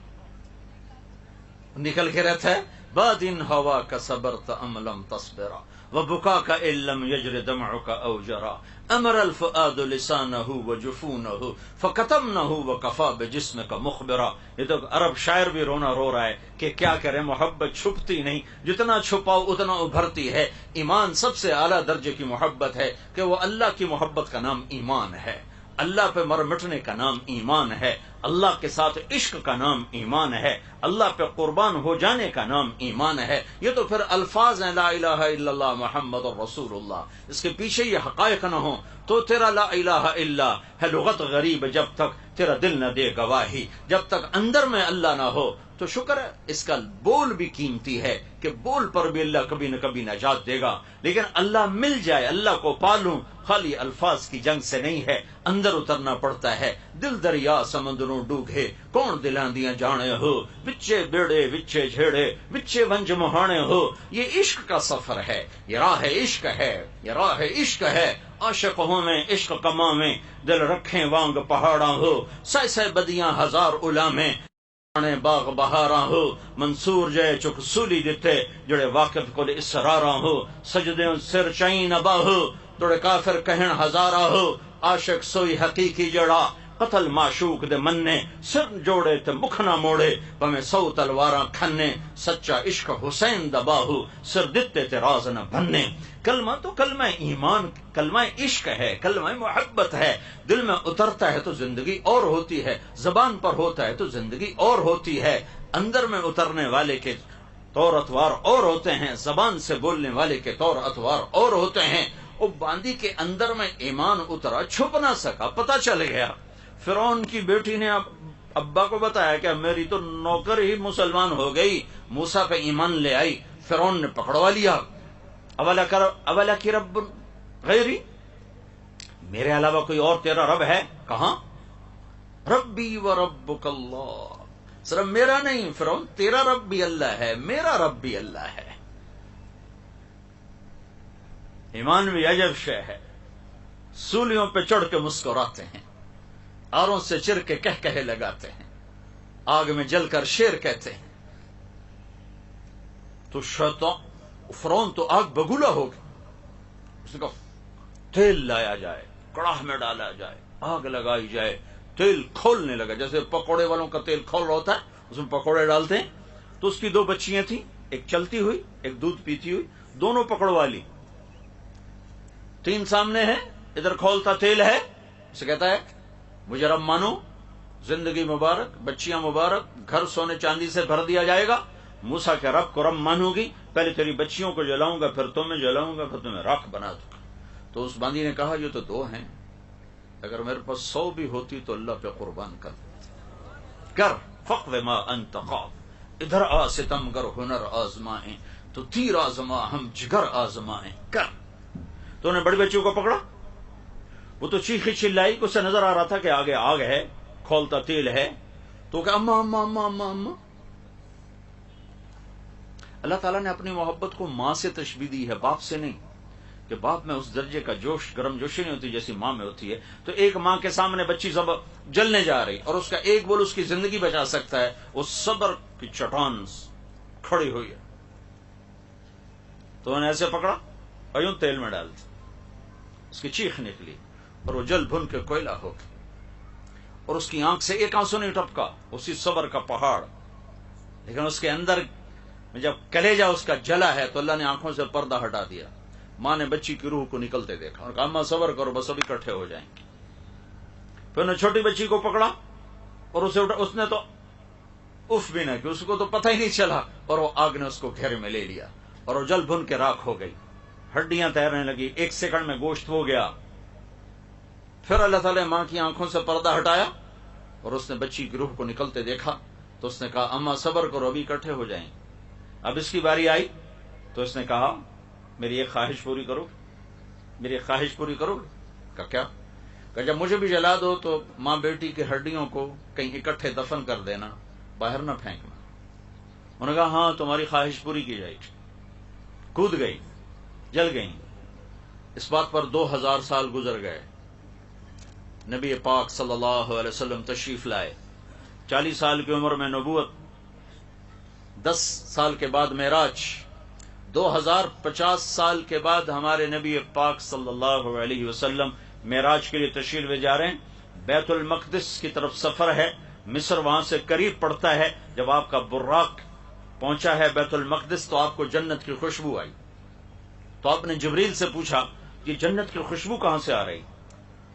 نکل کے رہتا ہے۔ بعد ان ہوا کا صبرت ام لم تصبرا وبكاك ان لم يجر دمعك او جرا امر الفؤاد لسانه وجفونه فكتمنه وكفى بجسمك مخبرا۔ یہ تو عرب شاعر بھی رونا رو رہا ہے کہ کیا کرے، محبت چھپتی نہیں، جتنا چھپاؤ اتنا ابھرتی ہے۔ ایمان سب سے اعلیٰ درجے کی محبت ہے کہ وہ اللہ کی محبت کا نام ایمان ہے، اللہ پہ مر مٹنے کا نام ایمان ہے، اللہ کے ساتھ عشق کا نام ایمان ہے، اللہ پہ قربان ہو جانے کا نام ایمان ہے۔ یہ تو پھر الفاظ ہیں، لا الہ الا اللہ محمد الرسول اللہ، اس کے پیچھے یہ حقائق نہ ہوں تو تیرا لا الہ الا ہے لغت غریب، جب تک تیرا دل نہ دے گواہی، جب تک اندر میں اللہ نہ ہو تو شکر ہے اس کا بول بھی قیمتی ہے کہ بول پر بھی اللہ کبھی نہ کبھی نجات دے گا، لیکن اللہ مل جائے، اللہ کو پالوں، خالی الفاظ کی جنگ سے نہیں ہے، اندر اترنا پڑتا ہے۔ دل دریا سمندروں ڈوگے کون دلاندیاں جانے ہو، بچے بیڑے بچے جھیڑے بچے ونج مہانے ہو۔ یہ عشق کا سفر ہے، یہ راہ عشق ہے، یہ راہ عشق ہے۔ عاشق ہوں میں عشق کما میں دل رکھیں وانگ پہاڑاں ہو، سہ سہ بدیاں ہزار علامیں باغ بہاراں ہو۔ منصور جے چک سولی دتے جڑے واقف کو اسراراں ہو، سجدے سر چائیں نبا ہو توڑے کافر کہن ہزارا ہو۔ عاشق سوئی حقیقی جڑا قتل معشوق دے مننے سر جوڑے تے مکھ نہ موڑے پویں 100 تلواراں کھنے سچا عشق حسین دا باہو سر دتے تے راز نہ بننے کلمہ تو کلمہ ایمان کلمہ عشق ہے کلمہ محبت ہے دل میں اترتا ہے تو زندگی اور ہوتی ہے زبان پر ہوتا ہے تو زندگی اور ہوتی ہے اندر میں اترنے والے کے طور اتوار اور ہوتے ہیں زبان سے بولنے والے کے طور اتوار اور ہوتے ہیں وہ باندی کے اندر میں ایمان اترا چھپ نہ سکا پتہ چل گیا فرعون کی بیٹی نے ابا کو بتایا کہ میری تو نوکر ہی مسلمان ہو گئی موسیٰ پہ ایمان لے آئی فرعون نے پکڑوا لیا اولا کی رب غیری میرے علاوہ کوئی اور تیرا رب ہے کہاں ربی و ربک اللہ صرف میرا نہیں فرعون تیرا رب بھی اللہ ہے میرا رب بھی اللہ ہے ایمان بھی عجب شے ہے سولیوں پہ چڑھ کے مسکراتے ہیں آروں سے چر کے کہے لگاتے ہیں آگ میں جل کر شیر کہتے ہیں تو شیطان فرعون تو آگ بگولا ہو گیا اس نے کہا تیل لایا جائے کڑاہ میں ڈالا جائے آگ لگائی جائے تیل کھولنے لگا جیسے پکوڑے والوں کا تیل کھول رہا ہوتا ہے اس میں پکوڑے ڈالتے ہیں تو اس کی 2 بچیاں تھیں ایک چلتی ہوئی ایک دودھ پیتی ہوئی دونوں پکڑوا لی 3 سامنے ہیں ادھر کھولتا تیل ہے اسے کہتا ہے مجھے رب مانو زندگی مبارک بچیاں مبارک گھر سونے چاندی سے بھر دیا جائے گا موسیٰ کے رب کو رب مانو گی پہلے تیری بچیوں کو جلاؤں گا پھر تمہیں جلاؤں گا پھر تمہیں راکھ بنا دوں گا تو اس باندی نے کہا یہ تو 2 ہیں اگر میرے پاس 100 بھی ہوتی تو اللہ پہ قربان کر فقد ما انت خاف ادھر آ ستم گر ہنر آزمائیں تو تیر آزما ہم جگر آزمائیں کر تو انہیں بڑی بچیوں کو پکڑا وہ تو چیخی چلائی کو سے نظر آ رہا تھا کہ آگے آگ ہے کھولتا تیل ہے تو کہ اما اما اما اما اما اللہ تعالیٰ نے اپنی محبت کو ماں سے تشبیہ دی ہے باپ سے نہیں کہ باپ میں اس درجے کا جوش گرم جوشی نہیں ہوتی جیسی ماں میں ہوتی ہے تو ایک ماں کے سامنے بچی سب جلنے جا رہی اور اس کا ایک بول اس کی زندگی بچا سکتا ہے وہ صبر کی چٹان کھڑی ہوئی ہے تو انہوں نے ایسے پکڑا اور یوں تیل میں ڈال دی اس کی چیخ نکلی اور وہ جل بھن کے کوئلہ ہو گئی اور اس کی آنکھ سے ایک آنسو نہیں ٹپکا اسی صبر کا پہاڑ لیکن اس کے اندر جب کلیجہ اس کا جلا ہے تو اللہ نے آنکھوں سے پردہ ہٹا دیا ماں نے بچی کی روح کو نکلتے دیکھا اور کہا اماں صبر کرو بس ابھی اکٹھے ہو جائیں گے پھر انہیں چھوٹی بچی کو پکڑا اور اسے اس نے تو اف بھی نہ کی اس کو تو پتہ ہی نہیں چلا اور وہ آگ نے اس کو گھیرے میں لے لیا اور وہ جل بھن کے راکھ ہو گئی ہڈیاں تیرنے لگی 1 سیکنڈ میں گوشت ہو گیا پھر اللہ تعالیٰ ماں کی آنکھوں سے پردہ ہٹایا اور اس نے بچی کی روح کو نکلتے دیکھا تو اس نے کہا اماں صبر کرو ابھی اکٹھے ہو جائیں. اب اس کی باری آئی تو اس نے کہا میری ایک خواہش پوری کرو, میری ایک خواہش پوری کرو. کہا کیا؟ کہ جب مجھے بھی جلا دو تو ماں بیٹی کی ہڈیوں کو کہیں اکٹھے دفن کر دینا, باہر نہ پھینکنا. انہوں نے کہا ہاں تمہاری خواہش پوری کی جائے گی. کود گئی, جل گئی. اس بات پر 2000 سال گزر گئے. نبی پاک صلی اللہ علیہ وسلم تشریف لائے. 40 سال کی عمر میں نبوت, 10 سال کے بعد معراج, 2050 سال کے بعد ہمارے نبی پاک صلی اللہ علیہ وسلم معراج کے لیے تشریف لے جا رہے ہیں. بیت المقدس کی طرف سفر ہے, مصر وہاں سے قریب پڑتا ہے. جب آپ کا براق پہنچا ہے بیت المقدس تو آپ کو جنت کی خوشبو آئی. تو آپ نے جبریل سے پوچھا کہ جنت کی خوشبو کہاں سے آ رہی؟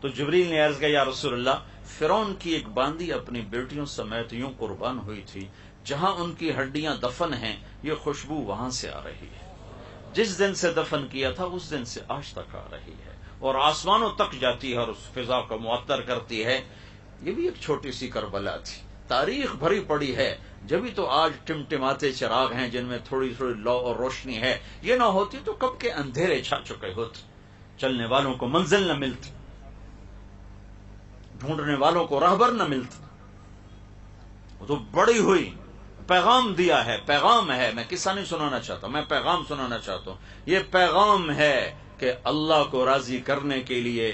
تو جبریل نے عرض کیا یا رسول اللہ, فرعون کی ایک باندی اپنی بیٹیوں سمیت یوں قربان ہوئی تھی, جہاں ان کی ہڈیاں دفن ہیں یہ خوشبو وہاں سے آ رہی ہے. جس دن سے دفن کیا تھا اس دن سے آج تک آ رہی ہے اور آسمانوں تک جاتی ہے اور اس فضا کو معطر کرتی ہے. یہ بھی ایک چھوٹی سی کربلا تھی, تاریخ بھری پڑی ہے. جبھی تو آج ٹمٹماتے چراغ ہیں جن میں تھوڑی تھوڑی لو اور روشنی ہے. یہ نہ ہوتی تو کب کے اندھیرے چھا چکے ہوتے, چلنے والوں کو منزل نہ ملتی, ڈھونڈنے والوں کو راہبر نہ ملتا. وہ تو بڑی ہوئی, پیغام دیا ہے, پیغام ہے. میں قصہ نہیں سنانا چاہتا, میں پیغام سنانا چاہتا ہوں. یہ پیغام ہے کہ اللہ کو راضی کرنے کے لیے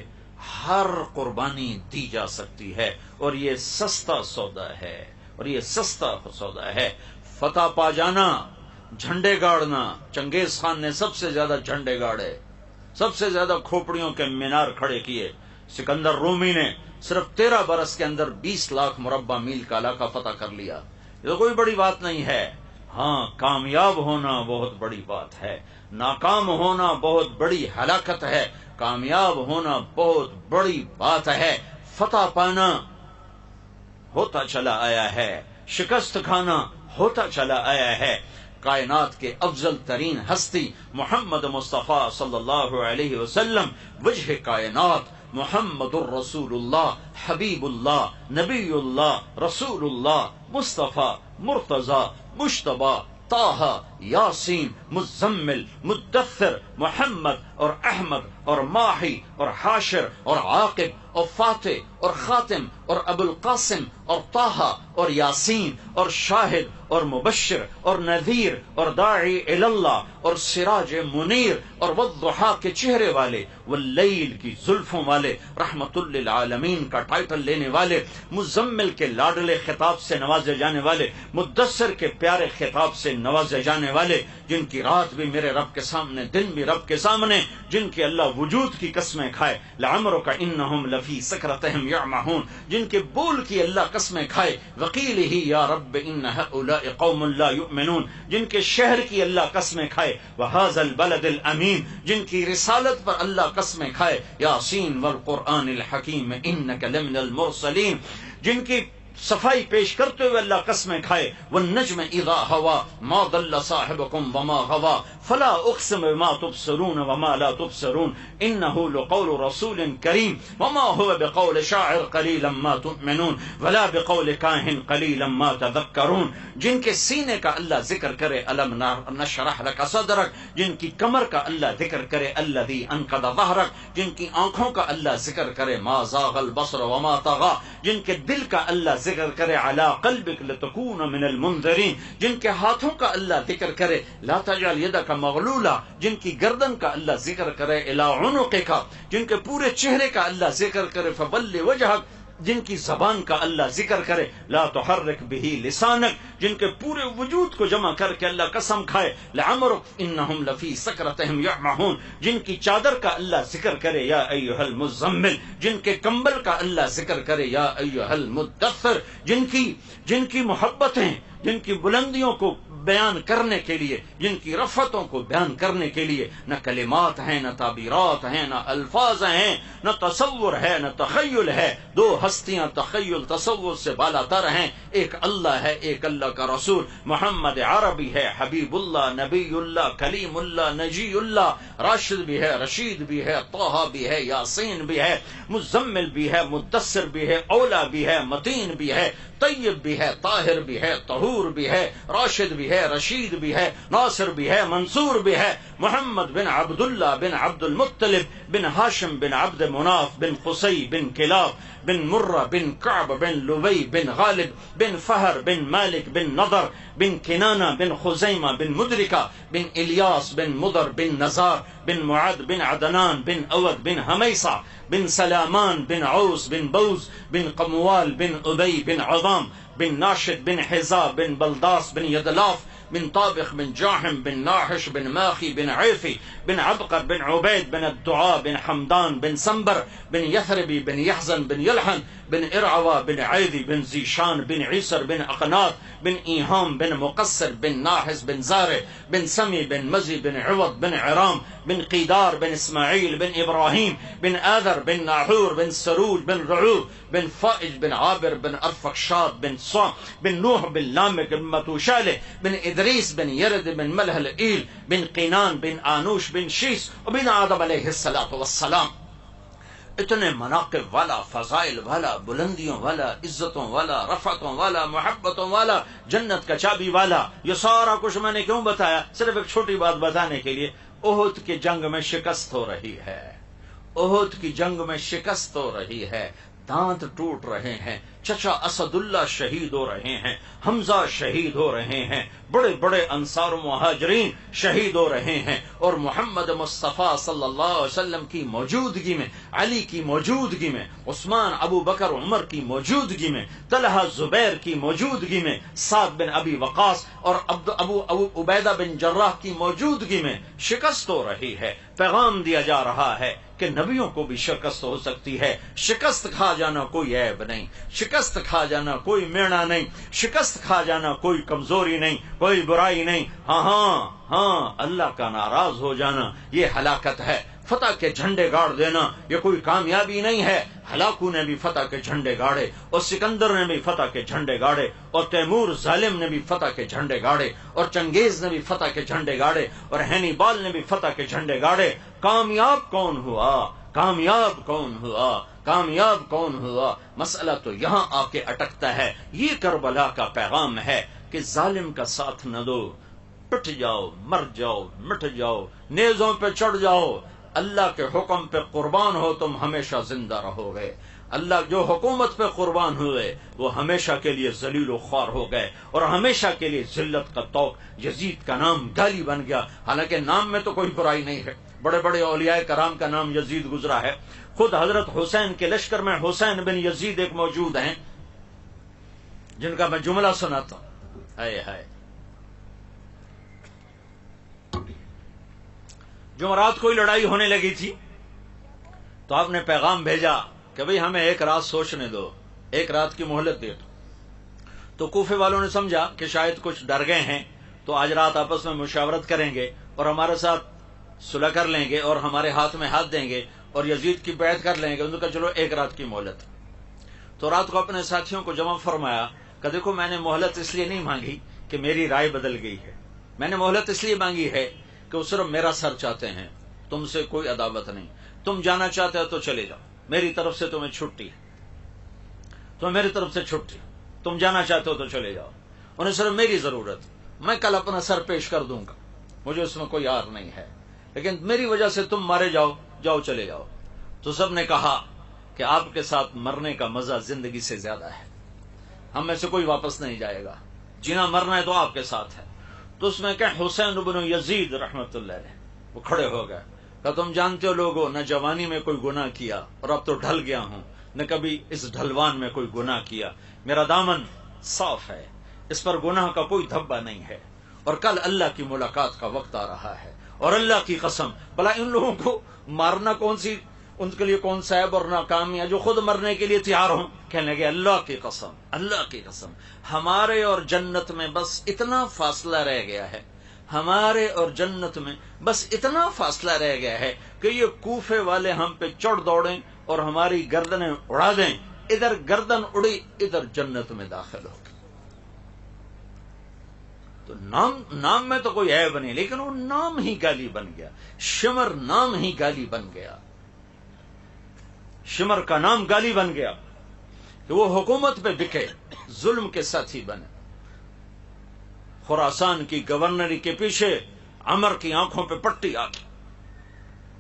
ہر قربانی دی جا سکتی ہے اور یہ سستا سودا ہے, اور یہ سستا سودا ہے. فتح پا جانا, جھنڈے گاڑنا. چنگیز خان نے سب سے زیادہ جھنڈے گاڑے, سب سے زیادہ کھوپڑیوں کے مینار کھڑے کیے. سکندر رومی نے صرف 13 برس کے اندر 20 لاکھ مربع میل کا علاقہ فتح کر لیا. یہ تو کوئی بڑی بات نہیں ہے. ہاں، کامیاب ہونا بہت بڑی بات ہے، ناکام ہونا بہت بڑی ہلاکت ہے. کامیاب ہونا بہت بڑی بات ہے، فتح پانا ہوتا چلا آیا ہے، شکست کھانا ہوتا چلا آیا ہے. کائنات کے افضل ترین ہستی محمد مصطفیٰ صلی اللہ علیہ وسلم، وجہ کائنات محمد الرسول اللہ، حبیب اللہ، نبی اللہ، رسول اللہ، مصطفیٰ، مرتضی، مجتبی، طٰہٰ، یاسین، مزمل، مدثر، محمد اور احمد اور ماہی اور حاشر اور عاقب اور فاتح اور خاتم اور ابو القاسم اور طٰہٰ اور یاسین اور شاہد اور مبشر اور نذیر اور داعی اللہ اور سراج منیر اور والضحیٰ کے چہرے والے، واللیل کی زلفوں والے، رحمت للعالمین کا ٹائٹل لینے والے، مزمل کے لاڈلے خطاب سے نوازے جانے والے، مدثر کے پیارے خطاب سے نوازے جانے والے، جن کی رات بھی میرے رب کے سامنے، دن بھی رب کے سامنے، جن کے اللہ وجود کی قسمیں کھائے، لعمرک انہم لفی سکرتہم یعمہون، جن کے بول کی اللہ قسمیں کھائے، وقیلہ یا رب ان ہؤلاء قوم لا یؤمنون، جن کے شہر کی اللہ قسمیں کھائے، وہذا البلد الامین، جن کی رسالت پر اللہ قسمیں کھائے، یاسین والقرآن الحکیم انک لمن المرسلین، جن کی صفائی پیش کرتے ہوئے اللہ قسمیں کھائے، والنجم اذا ہوا ما ضل صاحبکم وما غوا فلا اقسم بما تبصرون وما لا تبصرون انه لقول رسول کریم وما هو بقول شاعر قلیلا ما تؤمنون ولا بقول کاہن قلیلا ما تذکرون، جن کے سینے کا اللہ ذکر کرے الم نشرح لک صدرک، جن کی کمر کا اللہ ذکر کرے الذی انقض ظہرک، جن کی آنکھوں کا اللہ ذکر کرے ما زاغ البصر وما طغى، جن کے دل کا اللہ ذکر کرے علی قلبک لتکون من المنذرین، جن کے ہاتھوں کا اللہ ذکر کرے لا تجعل یدک مغلولہ، جن کی گردن کا اللہ ذکر کرے الی عنقک، جن کے پورے چہرے کا اللہ ذکر کرے فول وجہک، جن کی زبان کا اللہ ذکر کرے لا تحرک بہ لسانک، جن کے پورے وجود کو جمع کر کے اللہ قسم کھائے لعمرک انہم لفی سکرتہم یعمہون، جن کی چادر کا اللہ ذکر کرے یا ایھا المزمل، جن کے کمبل کا اللہ ذکر کرے یا ایھا المدثر، جن کی محبتیں، جن کی بلندیوں کو بیان کرنے کے لیے، جن کی رفتوں کو بیان کرنے کے لیے نہ کلمات ہیں، نہ تعبیرات ہیں، نہ الفاظ ہیں، نہ تصور ہے، نہ تخیل ہے. دو ہستیاں تخیل تصور سے بالا تر ہیں، ایک اللہ ہے، ایک اللہ کا رسول محمد عربی ہے، حبیب اللہ، نبی اللہ، کلیم اللہ، نجی اللہ، راشد بھی ہے، رشید بھی ہے، طٰہٰ بھی ہے، یاسین بھی ہے، مزمل بھی ہے، مدثر بھی ہے، اولا بھی ہے، متین بھی ہے، طیب بھی ہے، طاہر بھی ہے، طہور بھی ہے، راشد بھی ہے، رشید بھی ہے، ناصر بھی ہے، منصور بھی ہے، محمد بن عبداللہ بن عبد المطلب بن ہاشم بن عبد مناف بن قصی بن کلاب بن مرہ بن کعب بن لبی بن غالب بن فہر بن مالک بن نضر بن کنانہ بن خزیمہ بن مدرکہ بن الیاس بن مضر بن نزار بن معد بن عدنان بن اود بن حمیصہ بن سلامان بن عوس بن بوز بن قموال بن ابی بن عظام بن ناشد بن حزا بن بلداس بن یدلاف بن طابخ بن جاحم بن ناحش بن ماخی بن عیفی بن عبقر بن عبید بن الدعاء بن حمدان بن سنبر بن یثربی بن یحزن بن یلحن بن ارعوا بن عیدی بن زیشان بن عیسر بن اقناط بن ایہام بن مقصر بن ناحس بن زارع بن سمی بن مزی بن عوض بن عرام بن قیدار بن اسماعیل بن ابراہیم بن آذر بن ناحور بن سروج بن رعوب بن فائج بن عابر بن ارفقشاد بن صام بن نوح بن لامک بن متوشالح بن ادریس بن یرد بن ملح العیل بن قینان بن آنوش بن شیس وبن آدم علیہ السلام. اتنے مناقب والا، فضائل والا، بلندیوں والا، عزتوں والا، رفعتوں والا، محبتوں والا، جنت کا چابی والا. یہ سارا کچھ میں نے کیوں بتایا؟ صرف ایک چھوٹی بات بتانے کے لیے. احد کی جنگ میں شکست ہو رہی ہے، احد کی جنگ میں شکست ہو رہی ہے، دانت ٹوٹ رہے ہیں، چچا اسد اللہ شہید ہو رہے ہیں، حمزہ شہید ہو رہے ہیں، بڑے بڑے انصار و مہاجرین شہید ہو رہے ہیں، اور محمد مصطفیٰ صلی اللہ علیہ وسلم کی موجودگی میں، علی کی موجودگی میں، عثمان، ابو بکر، عمر کی موجودگی میں، طلحہ، زبیر کی موجودگی میں، سعد بن ابی وقاص اور ابو عبیدہ بن جراح کی موجودگی میں شکست ہو رہی ہے. پیغام دیا جا رہا ہے کہ نبیوں کو بھی شکست ہو سکتی ہے. شکست کھا جانا کوئی عیب نہیں، شکست کھا جانا کوئی میڑا نہیں، شکست کھا جانا کوئی کمزوری نہیں، کوئی برائی نہیں. ہاں اللہ کا ناراض ہو جانا یہ ہلاکت ہے. فتح کے جھنڈے گاڑ دینا یہ کوئی کامیابی نہیں ہے. ہلاکو نے بھی فتح کے جھنڈے گاڑے، اور سکندر نے بھی فتح کے جھنڈے گاڑے، اور تیمور ظالم نے بھی فتح کے جھنڈے گاڑے، اور چنگیز نے بھی فتح کے جھنڈے گاڑے، اور ہینیبال نے بھی فتح کے جھنڈے گاڑے. کامیاب کون ہوا؟ کامیاب کون ہوا؟ کامیاب کون ہوا؟ مسئلہ تو یہاں آ کے اٹکتا ہے. یہ کربلا کا پیغام ہے کہ ظالم کا ساتھ نہ دو، پٹ جاؤ، مر جاؤ، مٹ جاؤ، نیزوں پہ چڑھ جاؤ. اللہ کے حکم پہ قربان ہو تم ہمیشہ زندہ رہو گے. اللہ جو حکومت پہ قربان ہوئے وہ ہمیشہ کے لیے ذلیل و خوار ہو گئے، اور ہمیشہ کے لیے ذلت کا طوق. یزید کا نام گالی بن گیا، حالانکہ نام میں تو کوئی برائی نہیں ہے. بڑے بڑے اولیاء کرام کا نام یزید گزرا ہے. خود حضرت حسین کے لشکر میں حسین بن یزید ایک موجود ہیں جن کا میں جملہ سناتا ہوں. ہائے جمعرات کوئی لڑائی ہونے لگی تھی تو آپ نے پیغام بھیجا کہ بھئی ہمیں ایک رات سوچنے دو، ایک رات کی مہلت دے دو. تو کوفے والوں نے سمجھا کہ شاید کچھ ڈر گئے ہیں تو آج رات آپس میں مشاورت کریں گے اور ہمارے ساتھ صلح کر لیں گے اور ہمارے ہاتھ میں ہاتھ دیں گے اور یزید کی بیعت کر لیں گے. انہوں نے کہا چلو ایک رات کی مہلت. تو رات کو اپنے ساتھیوں کو جمع فرمایا کہ دیکھو میں نے مہلت اس لیے نہیں مانگی کہ میری رائے بدل گئی ہے، میں نے مہلت اس لیے مانگی ہے کہ وہ صرف میرا سر چاہتے ہیں، تم سے کوئی عداوت نہیں. تم جانا چاہتے ہو تو چلے جاؤ، میری طرف سے تمہیں چھٹی ہے، تمہیں میری طرف سے چھٹی. تم جانا چاہتے ہو تو چلے جاؤ، انہیں صرف میری ضرورت. میں کل اپنا سر پیش کر دوں گا، مجھے اس میں کوئی آر نہیں ہے، لیکن میری وجہ سے تم مارے جاؤ چلے جاؤ. تو سب نے کہا کہ آپ کے ساتھ مرنے کا مزہ زندگی سے زیادہ ہے، ہم میں سے کوئی واپس نہیں جائے گا، جینا مرنا ہے تو آپ کے ساتھ ہے. تو اس میں کہ حسین بن یزید رحمت اللہ علیہ وہ کھڑے ہو گئے کہ تم جانتے ہو لوگوں، نہ جوانی میں کوئی گناہ کیا اور اب تو ڈھل گیا ہوں، نہ کبھی اس ڈھلوان میں کوئی گناہ کیا. میرا دامن صاف ہے، اس پر گناہ کا کوئی دھبا نہیں ہے، اور کل اللہ کی ملاقات کا وقت آ رہا ہے. اور اللہ کی قسم بھلا ان لوگوں کو مارنا ان کے لیے کون سا عیب اور ناکامی ہے جو خود مرنے کے لیے تیار ہوں. کہنے لگے اللہ کی قسم ہمارے اور جنت میں بس اتنا فاصلہ رہ گیا ہے، ہمارے اور جنت میں بس اتنا فاصلہ رہ گیا ہے کہ یہ کوفے والے ہم پہ چڑھ دوڑیں اور ہماری گردنیں اڑا دیں. ادھر گردن اڑی، ادھر جنت میں داخل ہو. تو نام میں تو کوئی عیب نہیں، لیکن وہ نام ہی گالی بن گیا. شمر نام ہی گالی بن گیا، شمر کا نام گالی بن گیا کہ وہ حکومت پہ بکے، ظلم کے ساتھی بنے. خراسان کی گورنری کے پیچھے عمر کی آنکھوں پہ پٹی آ گئی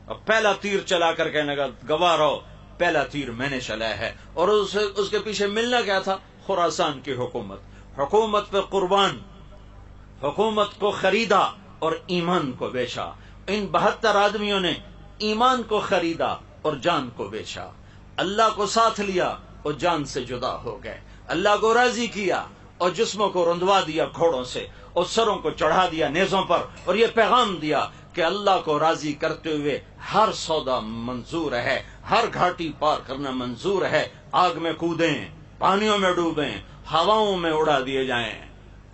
اور پہلا تیر چلا کر کہنے لگا گواہ رہو، پہلا تیر میں نے چلایا ہے. اور اس کے پیچھے ملنا کیا تھا؟ خراسان کی حکومت پہ قربان، حکومت کو خریدا اور ایمان کو بیچا. ان 72 آدمیوں نے ایمان کو خریدا اور جان کو بیچا. اللہ کو ساتھ لیا اور جان سے جدا ہو گئے. اللہ کو راضی کیا اور جسموں کو رندوا دیا گھوڑوں سے اور سروں کو چڑھا دیا نیزوں پر، اور یہ پیغام دیا کہ اللہ کو راضی کرتے ہوئے ہر سودا منظور ہے، ہر گھاٹی پار کرنا منظور ہے. آگ میں کودیں، پانیوں میں ڈوبیں، ہواؤں میں اڑا دیے جائیں،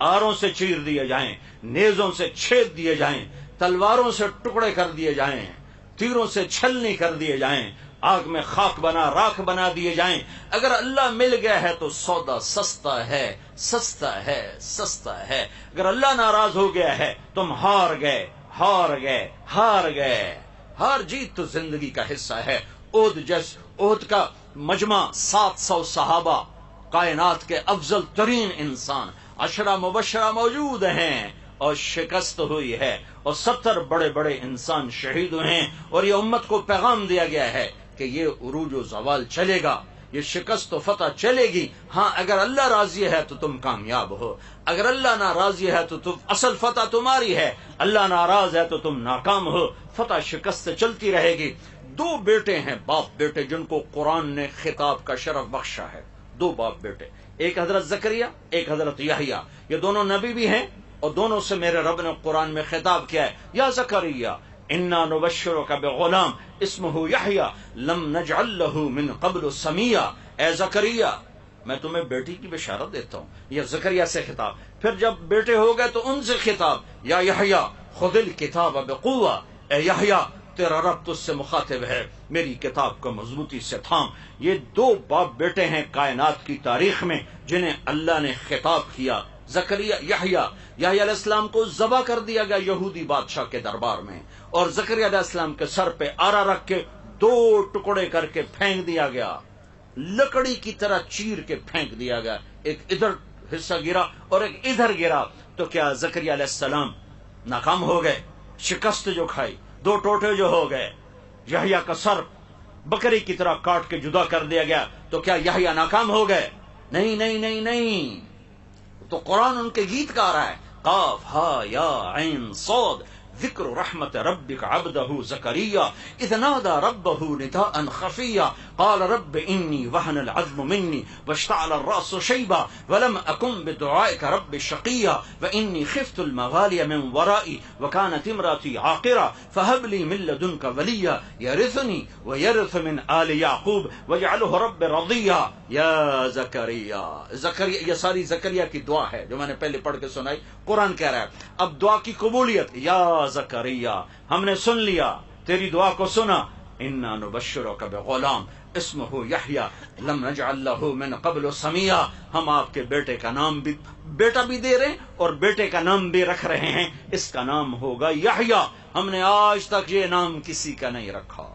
آروں سے چیر دیے جائیں، نیزوں سے چھید دیے جائیں، تلواروں سے ٹکڑے کر دیے جائیں، تیروں سے چھلنی کر دیے جائیں، آگ میں راکھ بنا دیے جائیں. اگر اللہ مل گیا ہے تو سودا سستا ہے. اگر اللہ ناراض ہو گیا ہے تم ہار گئے. ہار جیت تو زندگی کا حصہ ہے. احد کا مجمع 700 صحابہ، کائنات کے افضل ترین انسان 10 مبشرہ موجود ہیں، اور شکست ہوئی ہے، اور 70 بڑے بڑے انسان شہید ہوئے ہیں. اور یہ امت کو پیغام دیا گیا ہے کہ یہ عروج و زوال چلے گا، یہ شکست و فتح چلے گی. ہاں اگر اللہ راضی ہے تو تم کامیاب ہو، اگر اللہ ناراضی ہے تو تم اصل فتح تمہاری ہے، اللہ ناراض ہے تو تم ناکام ہو. فتح شکست چلتی رہے گی. 2 بیٹے ہیں، باپ بیٹے، جن کو قرآن نے خطاب کا شرف بخشا ہے. 2 باپ بیٹے، ایک حضرت زکریا، ایک حضرت یحییٰ. یہ دونوں نبی بھی ہیں اور دونوں سے میرے رب نے قرآن میں خطاب کیا ہے. یا زکریا انا نبشرک بغلام اسمہ یحییٰ لم نجعل لہ من قبل سمیہ، اے زکریا میں تمہیں بیٹی کی بشارت دیتا ہوں. یہ زکریا سے خطاب. پھر جب بیٹے ہو گئے تو ان سے خطاب، یا یحییٰ خذ الکتاب بقوہ، اے یحییٰ تیرا رب تجھ سے مخاطب ہے، میری کتاب کو مضبوطی سے تھام. یہ دو باپ بیٹے ہیں کائنات کی تاریخ میں جنہیں اللہ نے خطاب کیا. زکریا یحییٰ علیہ السلام کو ذبح کر دیا گیا یہودی بادشاہ کے دربار میں، اور زکریا علیہ السلام کے سر پہ آرا رکھ کے 2 ٹکڑے کر کے پھینک دیا گیا، لکڑی کی طرح چیر کے پھینک دیا گیا. ایک ادھر حصہ گرا اور ایک ادھر گرا. تو کیا زکریا علیہ السلام ناکام ہو گئے؟ شکست جو کھائی، 2 ٹوٹے جو ہو گئے، یحییٰ کا سر بکری کی طرح کاٹ کے جدا کر دیا گیا، تو کیا یحییٰ ناکام ہو گئے؟ نہیں نہیں نہیں نہیں. تو قرآن ان کے گیت گا رہا ہے، قاف ہا یا عین صاد ذکر رحمت ربک عبدہ زکریا اذ نادى ربہ نداء خفیا قال رب انی وہن العظم منی واشتعل الراس شیبا ولم اکن بدعائک رب شقیا وانی خفت الموالي من ورائي وكانت امرأتي عاقرة فهب لي من لدنك وليا يرثني ويرث من آل يعقوب واجعله رب رضيا. یا زکریا، زکریا یہ ساری زکریا کی دعا ہے جو میں نے پہلے پڑھ کے سنائی. قرآن کہہ رہا ہے اب دعا کی قبولیت. یا زکریا ہم نے سن لیا تیری دعا کو سنا. انا نبشرک بغلام اسمہ یحییٰ لم نجعل لہ من قبل سمیہ. ہم آپ کے بیٹے کا نام بھی بیٹا بھی دے رہے ہیں اور بیٹے کا نام بھی رکھ رہے ہیں. اس کا نام ہوگا یحییٰ. ہم نے آج تک یہ نام کسی کا نہیں رکھا.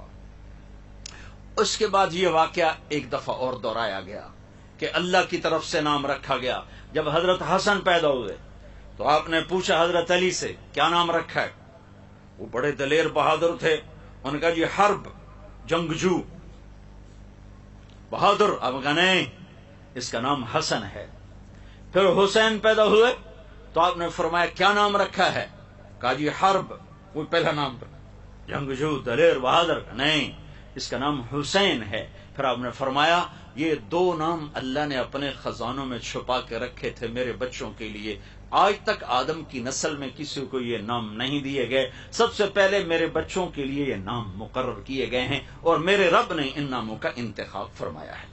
اس کے بعد یہ واقعہ ایک دفعہ اور دہرایا گیا کہ اللہ کی طرف سے نام رکھا گیا. جب حضرت حسن پیدا ہوئے تو آپ نے پوچھا حضرت علی سے کیا نام رکھا ہے؟ وہ بڑے دلیر بہادر تھے. ان کا جی حرب، جنگجو، بہادر. اب کہا نہیں، اس کا نام حسن ہے. پھر حسین پیدا ہوئے تو آپ نے فرمایا کیا نام رکھا ہے؟ کہا جی حرب. وہ پہلا نام تھا، جنگجو دلیر بہادر. نہیں، اس کا نام حسین ہے. پھر آپ نے فرمایا یہ 2 نام اللہ نے اپنے خزانوں میں چھپا کے رکھے تھے میرے بچوں کے لیے. آج تک آدم کی نسل میں کسی کو یہ نام نہیں دیے گئے. سب سے پہلے میرے بچوں کے لیے یہ نام مقرر کیے گئے ہیں اور میرے رب نے ان ناموں کا انتخاب فرمایا ہے.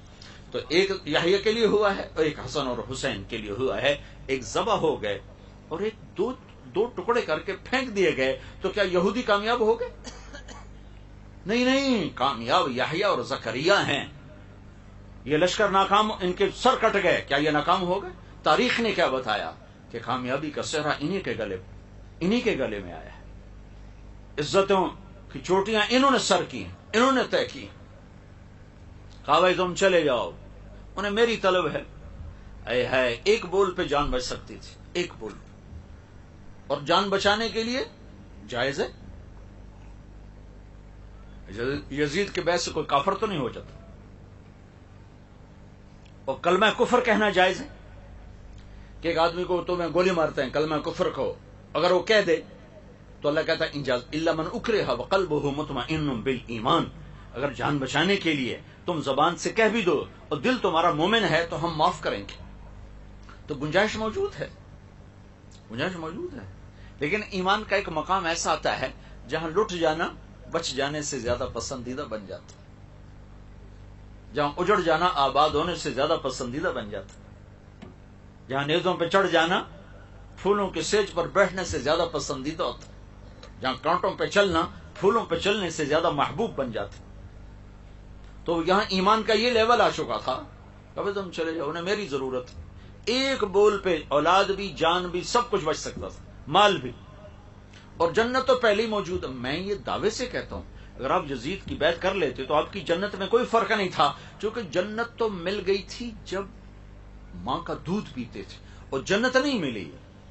تو ایک یحییٰ کے لیے ہوا ہے اور ایک حسن اور حسین کے لیے ہوا ہے. ایک ذبح ہو گئے اور ایک دو ٹکڑے کر کے پھینک دیے گئے. تو کیا یہودی کامیاب ہو گئے؟ نہیں نہیں، کامیاب یحییٰ اور زکریا ہیں. یہ لشکر ناکام، ان کے سر کٹ گئے، کیا یہ ناکام ہو گئے؟ تاریخ نے کیا بتایا کہ کامیابی کا سہرا انہی کے گلے میں آیا ہے. عزتوں کی چوٹیاں انہوں نے سر کی، انہوں نے طے کی. کہا بھائی تم چلے جاؤ، انہیں میری طلب ہے. اے ہے ایک بول پہ جان بچ سکتی تھی، ایک بول پہ. اور جان بچانے کے لیے جائز ہے. یزید کے بیعت سے کوئی کافر تو نہیں ہو جاتا. اور کلمہ کفر کہنا جائز ہے کہ ایک آدمی کو تمہیں گولی مارتے ہیں کلمہ کفر کو اگر وہ کہہ دے تو اللہ کہتا ہے انجاز الا من اکرہ وقلبہ مطمئن بالایمان. اگر جان بچانے کے لیے تم زبان سے کہہ بھی دو اور دل تمہارا مومن ہے تو ہم معاف کریں گے. تو گنجائش موجود ہے، گنجائش موجود ہے. لیکن ایمان کا ایک مقام ایسا آتا ہے جہاں لٹ جانا بچ جانے سے زیادہ پسندیدہ بن جاتا، جہاں اجڑ جانا آباد ہونے سے زیادہ پسندیدہ بن جاتا، جہاں نیزوں پہ چڑھ جانا پھولوں کے سیج پر بیٹھنے سے زیادہ پسندیدہ ہوتا، جہاں کانٹوں پہ چلنا پھولوں پہ چلنے سے زیادہ محبوب بن جاتا. تو یہاں ایمان کا یہ لیول آ چکا تھا کہ تم چلے جاؤ، انہیں میری ضرورت. ایک بول پہ اولاد بھی، جان بھی، سب کچھ بچ سکتا تھا، مال بھی. اور جنت تو پہلے ہی موجود ہے. میں یہ دعوے سے کہتا ہوں اگر آپ یزید کی بیعت کر لیتے تو آپ کی جنت میں کوئی فرق نہیں تھا، کیونکہ جنت تو مل گئی تھی جب ماں کا دودھ پیتے تھے. اور جنت نہیں ملی،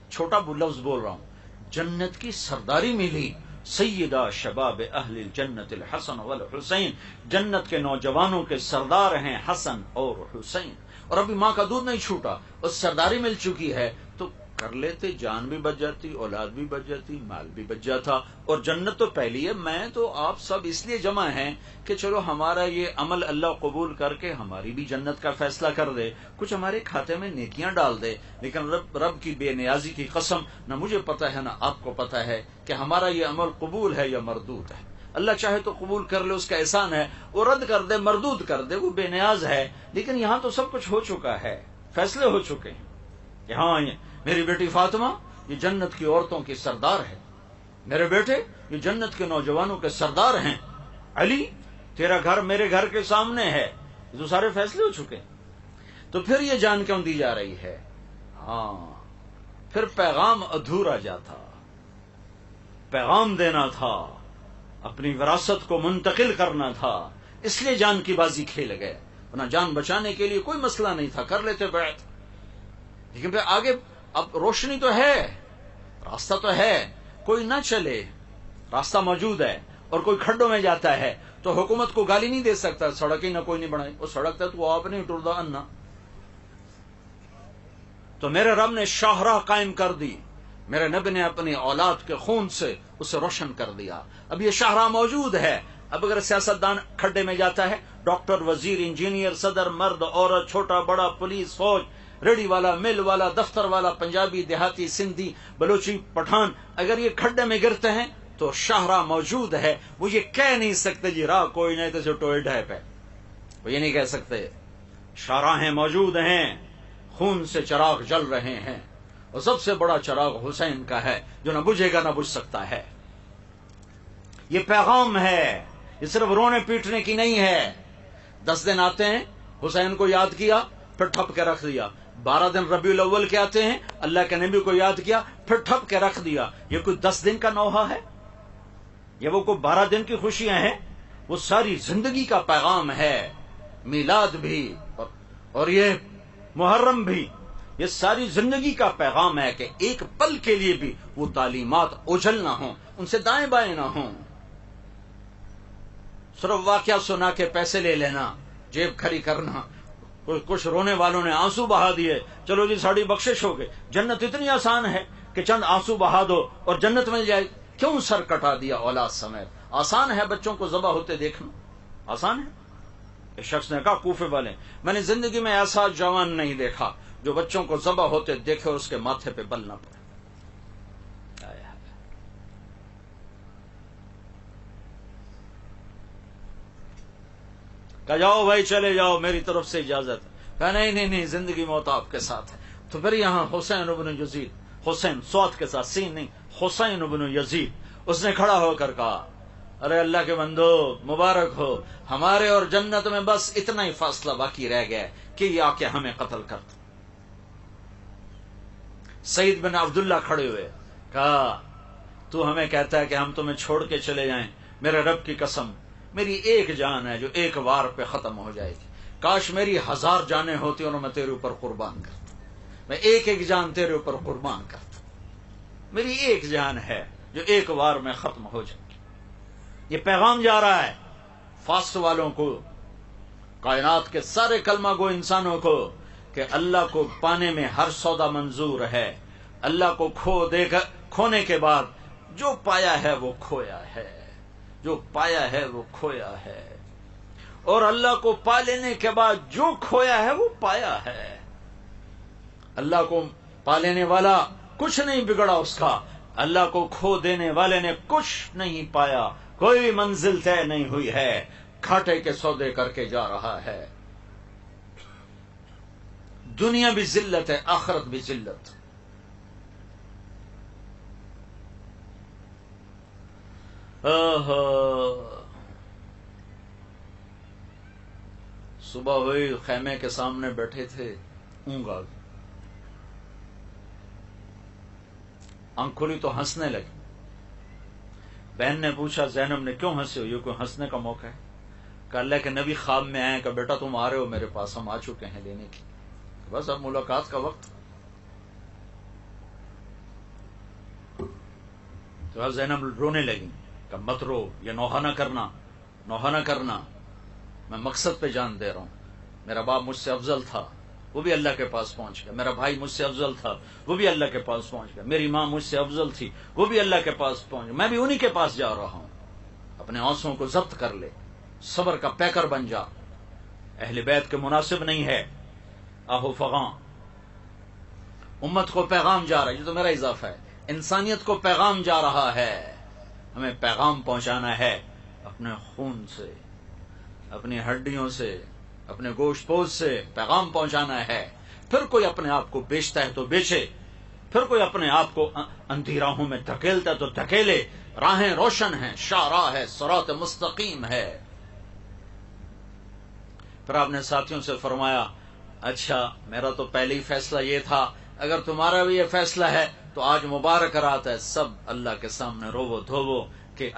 چھوٹا لفظ بول رہا ہوں، جنت کی سرداری ملی. سیدہ شباب اہل الجنت الحسن والحسین، جنت کے نوجوانوں کے سردار ہیں حسن اور حسین. اور ابھی ماں کا دودھ نہیں چھوٹا اور سرداری مل چکی ہے تو کر لیتے جان بھی بچ جاتی، اولاد بھی بچ جاتی، مال بھی بچ جاتا، اور جنت تو پہلی ہے۔ میں تو آپ سب اس لیے جمع ہیں کہ چلو ہمارا یہ عمل اللہ قبول کر کے ہماری بھی جنت کا فیصلہ کر دے، کچھ ہمارے کھاتے میں نیکیاں ڈال دے۔ لیکن رب کی بے نیازی کی قسم، نہ مجھے پتا ہے نہ آپ کو پتا ہے کہ ہمارا یہ عمل قبول ہے یا مردود ہے۔ اللہ چاہے تو قبول کر لے، اس کا احسان ہے، وہ رد کر دے، مردود کر دے، وہ بے نیاز ہے۔ لیکن یہاں تو سب کچھ ہو چکا ہے، فیصلے ہو چکے ہیں کہ ہاں میری بیٹی فاطمہ یہ جنت کی عورتوں کی سردار ہے، میرے بیٹے یہ جنت کے نوجوانوں کے سردار ہیں، علی تیرا گھر میرے گھر کے سامنے ہے۔ یہ تو سارے فیصلے ہو چکے ہیں۔ تو پھر یہ جان کیوں دی جا رہی ہے؟ ہاں پھر پیغام ادھورا جاتا، پیغام دینا تھا، اپنی وراثت کو منتقل کرنا تھا، اس لیے جان کی بازی کھیل گئے، ورنہ جان بچانے کے لیے کوئی مسئلہ نہیں تھا، کر لیتے بیعت۔ لیکن پھر آگے اب روشنی تو ہے، راستہ تو ہے، کوئی نہ چلے، راستہ موجود ہے، اور کوئی کھڈوں میں جاتا ہے تو حکومت کو گالی نہیں دے سکتا، سڑک ہی نہ کوئی نہیں بنائی، وہ سڑک تھا تو آپ نہیں ٹردا انا۔ تو میرے رب نے شاہراہ قائم کر دی، میرے نبی نے اپنی اولاد کے خون سے اسے روشن کر دیا۔ اب یہ شاہراہ موجود ہے۔ اب اگر سیاستدان کھڈے میں جاتا ہے، ڈاکٹر، وزیر، انجینئر، صدر، مرد، عورت، چھوٹا بڑا، پولیس، فوج، ریڑی والا، مل والا، دفتر والا، پنجابی، دیہاتی، سندھی، بلوچی، پٹھان، اگر یہ کھڈے میں گرتے ہیں تو شاہراہ موجود ہے۔ وہ یہ کہہ نہیں سکتے جی راہ کوئی نہیں تو ٹوئے ڈھیپ ہے، وہ یہ نہیں کہہ سکتے۔ شاہراہیں موجود ہیں، خون سے چراغ جل رہے ہیں، اور سب سے بڑا چراغ حسین کا ہے جو نہ بجھے گا نہ بجھ سکتا ہے۔ یہ پیغام ہے، یہ صرف رونے پیٹنے کی نہیں ہے۔ 10 دن آتے ہیں، حسین کو یاد کیا پھر ٹھپ کے رکھ دیا۔ 12 دن ربیع الاول کے آتے ہیں، اللہ کے نبی کو یاد کیا پھر ٹھپ کے رکھ دیا۔ یہ کوئی 10 دن کا نوحہ ہے؟ یہ وہ کوئی 12 دن کی خوشیاں ہیں؟ وہ ساری زندگی کا پیغام ہے۔ میلاد بھی اور یہ محرم بھی، یہ ساری زندگی کا پیغام ہے کہ ایک پل کے لیے بھی وہ تعلیمات اوجھل نہ ہوں، ان سے دائیں بائیں نہ ہوں۔ صرف واقعہ سنا کے پیسے لے لینا، جیب کھری کرنا، کچھ رونے والوں نے آنسو بہا دیے، چلو جی ساڑی بخشش ہو گئے، جنت اتنی آسان ہے کہ چند آنسو بہا دو اور جنت مل جائے۔ کیوں سر کٹا دیا اولاد سمیت؟ آسان ہے بچوں کو ذبح ہوتے دیکھنا، آسان ہے۔ ایک شخص نے کہا کوفے والے، میں نے زندگی میں ایسا جوان نہیں دیکھا جو بچوں کو ذبح ہوتے دیکھے اور اس کے ماتھے پہ بل نہ پڑے۔ کہا جاؤ بھائی چلے جاؤ، میری طرف سے اجازت۔ کہا نہیں، زندگی موت آپ کے ساتھ ہے۔ تو پھر یہاں حسین ابن یزید، حسین سواد کے ساتھ سین نہیں، حسین ابن یزید، اس نے کھڑا ہو کر کہا ارے اللہ کے بندو مبارک ہو، ہمارے اور جنت میں بس اتنا ہی فاصلہ باقی رہ گیا کہ یہ آ کے ہمیں قتل کر دو۔ سعید بن عبداللہ کھڑے ہوئے، کہا تو ہمیں کہتا ہے کہ ہم تمہیں چھوڑ کے چلے جائیں، میرے رب کی قسم میری ایک جان ہے جو ایک وار پہ ختم ہو جائے گی، کاش میری 1000 جانیں ہوتی اور میں تیرے اوپر قربان کرتا، میں ایک جان تیرے اوپر قربان کرتا، میری ایک جان ہے جو ایک وار میں ختم ہو جائے گی۔ یہ پیغام جا رہا ہے فاسٹ والوں کو، کائنات کے سارے کلمہ گو انسانوں کو، کہ اللہ کو پانے میں ہر سودا منظور ہے، اللہ کو کھونے کے بعد جو پایا ہے وہ کھویا ہے، جو پایا ہے وہ کھویا ہے، اور اللہ کو پا لینے کے بعد جو کھویا ہے وہ پایا ہے۔ اللہ کو پا لینے والا کچھ نہیں بگڑا اس کا، اللہ کو کھو دینے والے نے کچھ نہیں پایا، کوئی منزل طے نہیں ہوئی ہے، کھاٹے کے سودے کر کے جا رہا ہے۔ دنیا بھی ذلت ہے، آخرت بھی ذلت۔ صبح ہوئی، خیمے کے سامنے بیٹھے تھے، اونگ آ گئی، آنکھ کھلی تو ہنسنے لگی۔ بہن نے پوچھا زینب نے کیوں ہنسے ہو، یہ کوئی ہنسنے کا موقع ہے؟ کہ اللہ کے نبی خواب میں آئے کہ بیٹا تم آ رہے ہو میرے پاس، ہم آ چکے ہیں لینے کی، بس اب ملاقات کا وقت۔ تو زینب رونے لگی کہ مت رو، یہ نوحہ نہ کرنا، نوحہ نہ کرنا، میں مقصد پہ جان دے رہا ہوں، میرا باپ مجھ سے افضل تھا، وہ بھی اللہ کے پاس پہنچ گیا. میرا بھائی مجھ سے افضل تھا، وہ بھی اللہ کے پاس پہنچ گیا. میری ماں مجھ سے افضل تھی، وہ بھی اللہ کے پاس پہنچ گیا. میں بھی انہی کے پاس جا رہا ہوں. اپنے آنسوؤں کو ضبط کر لے، صبر کا پیکر بن جا. اہل بیت کے مناسب نہیں ہے آہو فغاں. امت کو پیغام جا رہا ہے، یہ تو میرا اضافہ ہے، انسانیت کو پیغام جا رہا ہے. ہمیں پیغام پہنچانا ہے اپنے خون سے، اپنی ہڈیوں سے، اپنے گوشت پوش سے پیغام پہنچانا ہے. پھر کوئی اپنے آپ کو بیچتا ہے تو بیچے، پھر کوئی اپنے آپ کو اندھی راہوں میں دھکیلتا ہے تو دھکیلے. راہیں روشن ہیں، شاہراہ ہے، صراط مستقیم ہے. پھر آپ نے ساتھیوں سے فرمایا اچھا میرا تو پہلے ہی فیصلہ یہ تھا، اگر تمہارا بھی یہ فیصلہ ہے تو آج مبارک رات ہے، سب اللہ کے سامنے روو دھوو کہ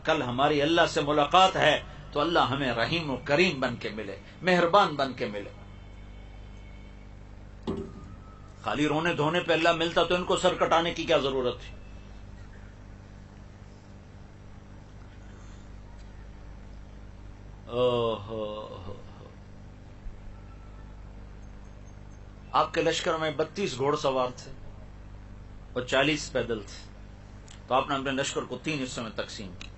کل ہماری اللہ سے ملاقات ہے تو اللہ ہمیں رحیم و کریم بن کے ملے، مہربان بن کے ملے. خالی رونے دھونے پہ اللہ ملتا تو ان کو سر کٹانے کی کیا ضرورت تھی؟ آپ کے لشکر میں 32 گھوڑ سوار تھے اور 40 پیدل تھے. تو آپ نے اپنے لشکر کو 3 حصوں میں تقسیم کیا.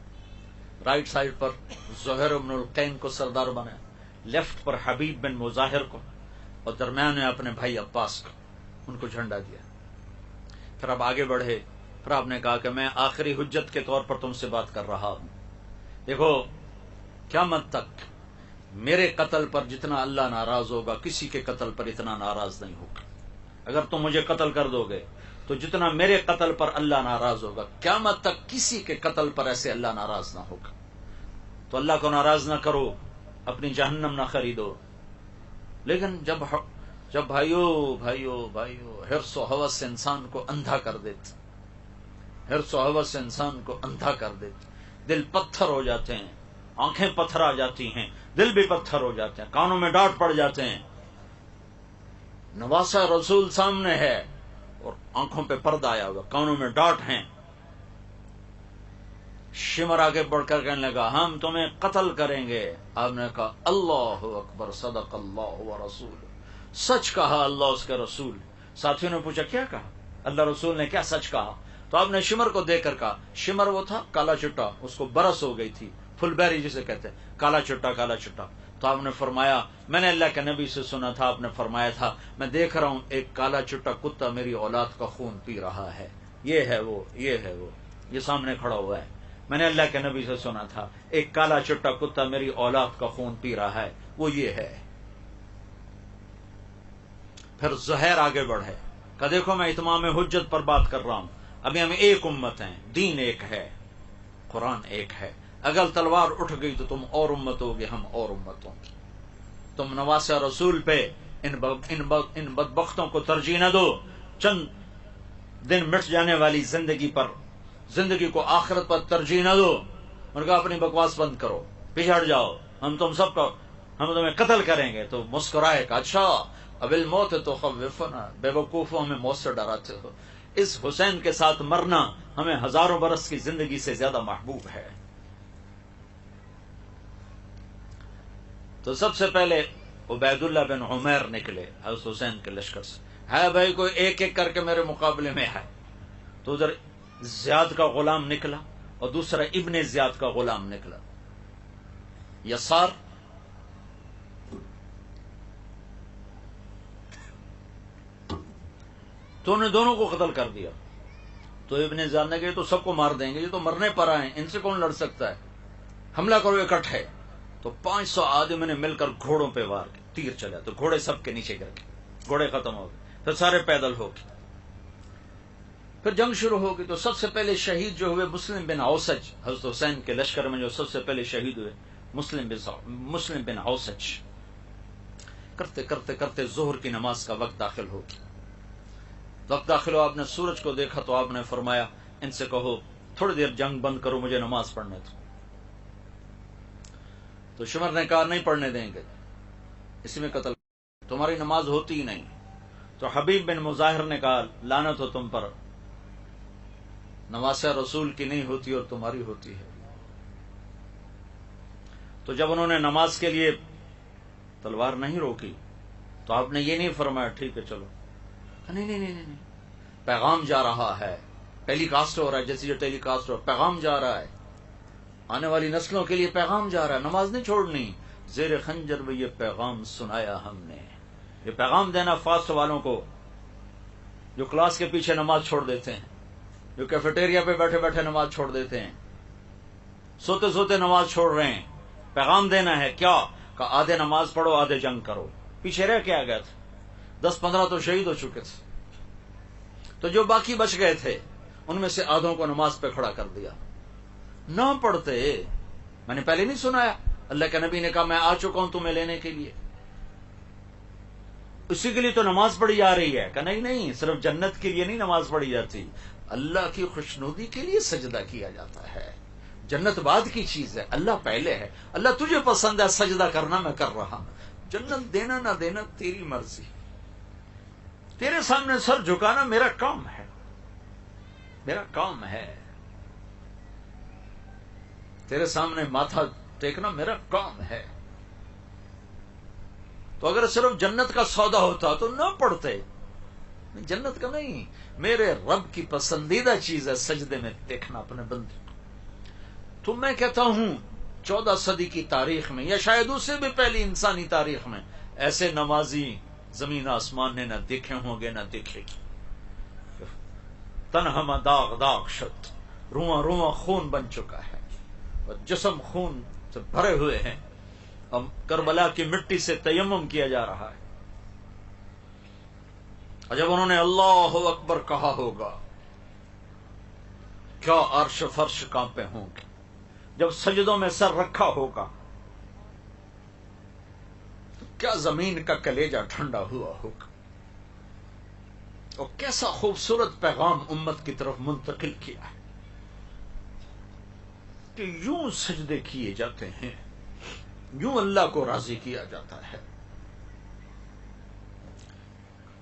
رائٹ سائڈ پر زہیر بن القین کو سردار بنایا، لیفٹ پر حبیب بن مظاہر کو، اور درمیان میں اپنے بھائی عباس کو. ان کو جھنڈا دیا. پھر آپ آگے بڑھے. پھر آپ نے کہا کہ میں آخری حجت کے طور پر تم سے بات کر رہا ہوں. دیکھو قیامت تک میرے قتل پر جتنا اللہ ناراض ہوگا کسی کے قتل پر اتنا ناراض نہیں ہوگا. اگر تم مجھے قتل کر دو گے تو جتنا میرے قتل پر اللہ ناراض ہوگا قیامت تک کسی کے قتل پر ایسے اللہ ناراض نہ ہوگا. تو اللہ کو ناراض نہ کرو، اپنی جہنم نہ خریدو. لیکن جب بھائیو حرص و ہوس انسان کو اندھا کر دیتے، حرص و ہوس انسان کو اندھا کر دیتے، دل پتھر ہو جاتے ہیں، آنکھیں پتھر آ جاتی ہیں، دل بھی پتھر ہو جاتے ہیں، کانوں میں ڈانٹ پڑ جاتے ہیں. نواسہ رسول سامنے ہے اور آنکھوں پہ پردہ آیا ہوا، کانوں میں ڈانٹ ہیں. شمر آگے بڑھ کر کہنے لگا ہم تمہیں قتل کریں گے. آپ نے کہا اللہ اکبر، صدق اللہ و رسول، سچ کہا اللہ اس کے رسول. ساتھیوں نے پوچھا کیا کہا؟ اللہ رسول نے کیا سچ کہا؟ تو آپ نے شمر کو دیکھ کر کہا، شمر وہ تھا کالا چٹا، اس کو برس ہو گئی تھی، فل بیری جسے کہتے ہیں، کالا چٹا کالا چٹا. تو آپ نے فرمایا میں نے اللہ کے نبی سے سنا تھا، آپ نے فرمایا تھا میں دیکھ رہا ہوں ایک کالا چٹا کتا میری اولاد کا خون پی رہا ہے، یہ ہے وہ، یہ ہے وہ، یہ سامنے کھڑا ہوا ہے. میں نے اللہ کے نبی سے سنا تھا ایک کالا چٹا کتا میری اولاد کا خون پی رہا ہے، وہ یہ ہے. پھر زہیر آگے بڑھے، کہ دیکھو میں اتمام حجت پر بات کر رہا ہوں. ابھی ہم ایک امت ہیں، دین ایک ہے، قرآن ایک ہے. اگر تلوار اٹھ گئی تو تم اور امت ہوگے، ہم اور امتوں کی. تم نواسہ رسول پہ ان بدبختوں کو ترجیح نہ دو. چند دن مٹ جانے والی زندگی پر، زندگی کو آخرت پر ترجیح نہ دو. ان کا اپنی بکواس بند کرو، پیچھے ہٹ جاؤ، ہم تمہیں قتل کریں گے. تو مسکرائے کہ اچھا اب الموت تو خوفنا، بے وقوفوں ہمیں موت سے ڈراتے ہو. اس حسین کے ساتھ مرنا ہمیں ہزاروں برس کی زندگی سے زیادہ محبوب ہے. تو سب سے پہلے عبید اللہ بن عمیر نکلے حضرت حسین کے لشکر سے. ہے بھائی کوئی ایک ایک کر کے میرے مقابلے میں ہے. تو ادھر زیاد کا غلام نکلا اور دوسرا ابن زیاد کا غلام نکلا، یسار. تو انہوں نے دونوں کو قتل کر دیا. تو ابن زیاد نے کہا تو سب کو مار دیں گے، یہ تو مرنے پر آئے، ان سے کون لڑ سکتا ہے، حملہ کرو اکٹھے. تو 500 آدمی نے مل کر گھوڑوں پہ وار کے تیر چلا، تو گھوڑے سب کے نیچے گر گئے، گھوڑے ختم ہو گئے. پھر سارے پیدل ہو گئے. پھر جنگ شروع ہو گئی. تو سب سے پہلے شہید جو ہوئے مسلم بن اوسج، حضرت حسین کے لشکر میں جو سب سے پہلے شہید ہوئے مسلم بن اوسج. کرتے کرتے کرتے ظہر کی نماز کا وقت داخل ہو گیا. وقت داخل ہو، آپ نے سورج کو دیکھا تو آپ نے فرمایا ان سے کہو تھوڑی دیر جنگ بند کرو، مجھے نماز پڑھنے دو. تو شمر نے کہا نہیں پڑھنے دیں گے، اسی میں قتل، تمہاری نماز ہوتی ہی نہیں. تو حبیب بن مظاہر نے کہا لعنت ہو تم پر، نواسہ رسول کی نہیں ہوتی اور تمہاری ہوتی ہے. تو جب انہوں نے نماز کے لیے تلوار نہیں روکی تو آپ نے یہ نہیں فرمایا ٹھیک ہے چلو، نہیں، پیغام جا رہا ہے، ٹیلی کاسٹ ہو رہا ہے، جیسے جو ٹیلی کاسٹ ہو رہا ہے، پیغام جا رہا ہے، آنے والی نسلوں کے لیے پیغام جا رہا ہے، نماز نہیں چھوڑنی، زیر خنجر میں یہ پیغام سنایا ہم نے۔ یہ پیغام دینا فاسٹ والوں کو جو کلاس کے پیچھے نماز چھوڑ دیتے ہیں، جو کیفیٹیریا پہ بیٹھے بیٹھے نماز چھوڑ دیتے ہیں، سوتے سوتے نماز چھوڑ رہے ہیں۔ پیغام دینا ہے کیا کہ آدھے نماز پڑھو آدھے جنگ کرو۔ پیچھے رہ کے آ گئے تھے، 10-15 تو شہید ہو چکے تھے، تو جو باقی بچ گئے تھے ان میں سے آدھوں کو نماز پہ کھڑا کر دیا۔ نہ پڑھتے، میں نے پہلے نہیں سنایا اللہ کے نبی نے کہا میں آ چکا ہوں تمہیں لینے کے لیے، اسی کے لیے تو نماز پڑھی جا رہی ہے کہ نہیں، صرف جنت کے لیے نہیں نماز پڑھی جاتی، اللہ کی خوشنودی کے لیے سجدہ کیا جاتا ہے۔ جنت بعد کی چیز ہے، اللہ پہلے ہے۔ اللہ تجھے پسند ہے سجدہ کرنا، میں کر رہا ہوں، جنت دینا نہ دینا تیری مرضی، تیرے سامنے سر جھکانا میرا کام ہے، میرا کام ہے، تیرے سامنے ماتھا ٹیکنا میرا کام ہے۔ تو اگر صرف جنت کا سودا ہوتا تو نہ پڑھتے، جنت کا نہیں، میرے رب کی پسندیدہ چیز ہے سجدے میں دیکھنا اپنے بندے۔ تو میں کہتا ہوں 14 صدی کی تاریخ میں، یا شاید اس سے بھی پہلی انسانی تاریخ میں، ایسے نمازی زمین آسمان نے نہ دیکھے ہوں گے نہ دیکھے گی۔ تنہما داغ داغ شد، رواں رواں خون بن چکا ہے اور جسم خون سے بھرے ہوئے ہیں، اب کربلا کی مٹی سے تیمم کیا جا رہا ہے۔ اور جب انہوں نے اللہ اکبر کہا ہوگا، کیا عرش فرش کانپے ہوں گے، جب سجدوں میں سر رکھا ہوگا تو کیا زمین کا کلیجہ ٹھنڈا ہوا ہوگا، اور کیسا خوبصورت پیغام امت کی طرف منتقل کیا ہے کہ یوں سجدے کیے جاتے ہیں، یوں اللہ کو راضی کیا جاتا ہے۔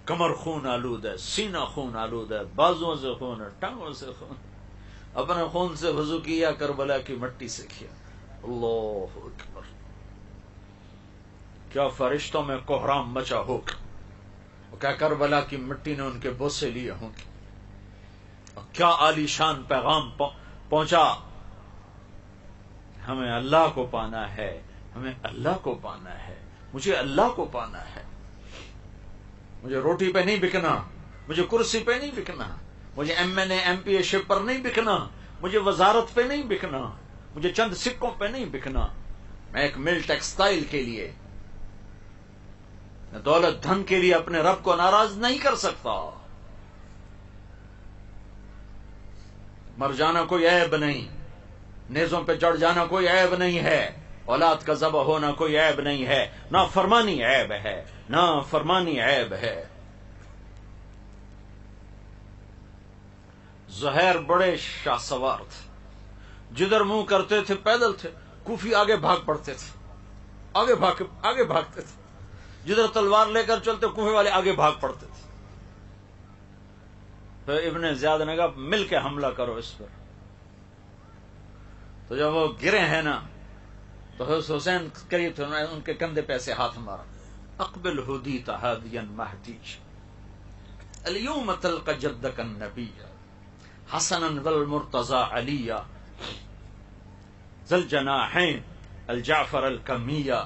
کمر خون آلود ہے، سینہ خون آلود ہے، بازوؤں سے خون ہے، ٹانگوں سے خون، اپنے خون سے وضو کیا، کربلا کی مٹی سے کیا۔ اللہ اکبر، کیا فرشتوں میں کوہرام مچا ہوگا، اور کیا کربلا کی مٹی نے ان کے بوسے لیے ہوں گے، اور کیا عالی شان پیغام پہنچا، ہمیں اللہ کو پانا ہے، ہمیں اللہ کو پانا ہے، مجھے اللہ کو پانا ہے، مجھے روٹی پہ نہیں بکنا، مجھے کرسی پہ نہیں بکنا، مجھے MNA MPA شپ پر نہیں بکنا، مجھے وزارت پہ نہیں بکنا، مجھے چند سکوں پہ نہیں بکنا، میں ایک مل ٹیکسٹائل کے لیے، میں دولت دھن کے لیے اپنے رب کو ناراض نہیں کر سکتا۔ مر جانا کوئی عیب نہیں، نیزوں پہ چڑھ جانا کوئی عیب نہیں ہے، اولاد کا ذبح ہونا کوئی عیب نہیں ہے، نہ فرمانی عیب ہے، نہ فرمانی عیب ہے۔ زہیر بڑے شاہ سوار تھے، جدھر منہ کرتے تھے پیدل تھے، کوفی آگے بھاگ پڑتے تھے، آگے بھاگتے تھے، جدھر تلوار لے کر چلتے کوفے والے آگے بھاگ پڑتے تھے۔ پھر ابن زیاد نے کہا مل کے حملہ کرو اس پر، تو جب وہ گرے ہیں نا تو حسین قریب تھے، ان کے کندھے پہ ایسے ہاتھ مارا، اقبل ہدیت ہادیا مہدیج اليوم تلقى جدك النبي حسنا والمرتضى عليا ذا الجناحين الجعفر الكمية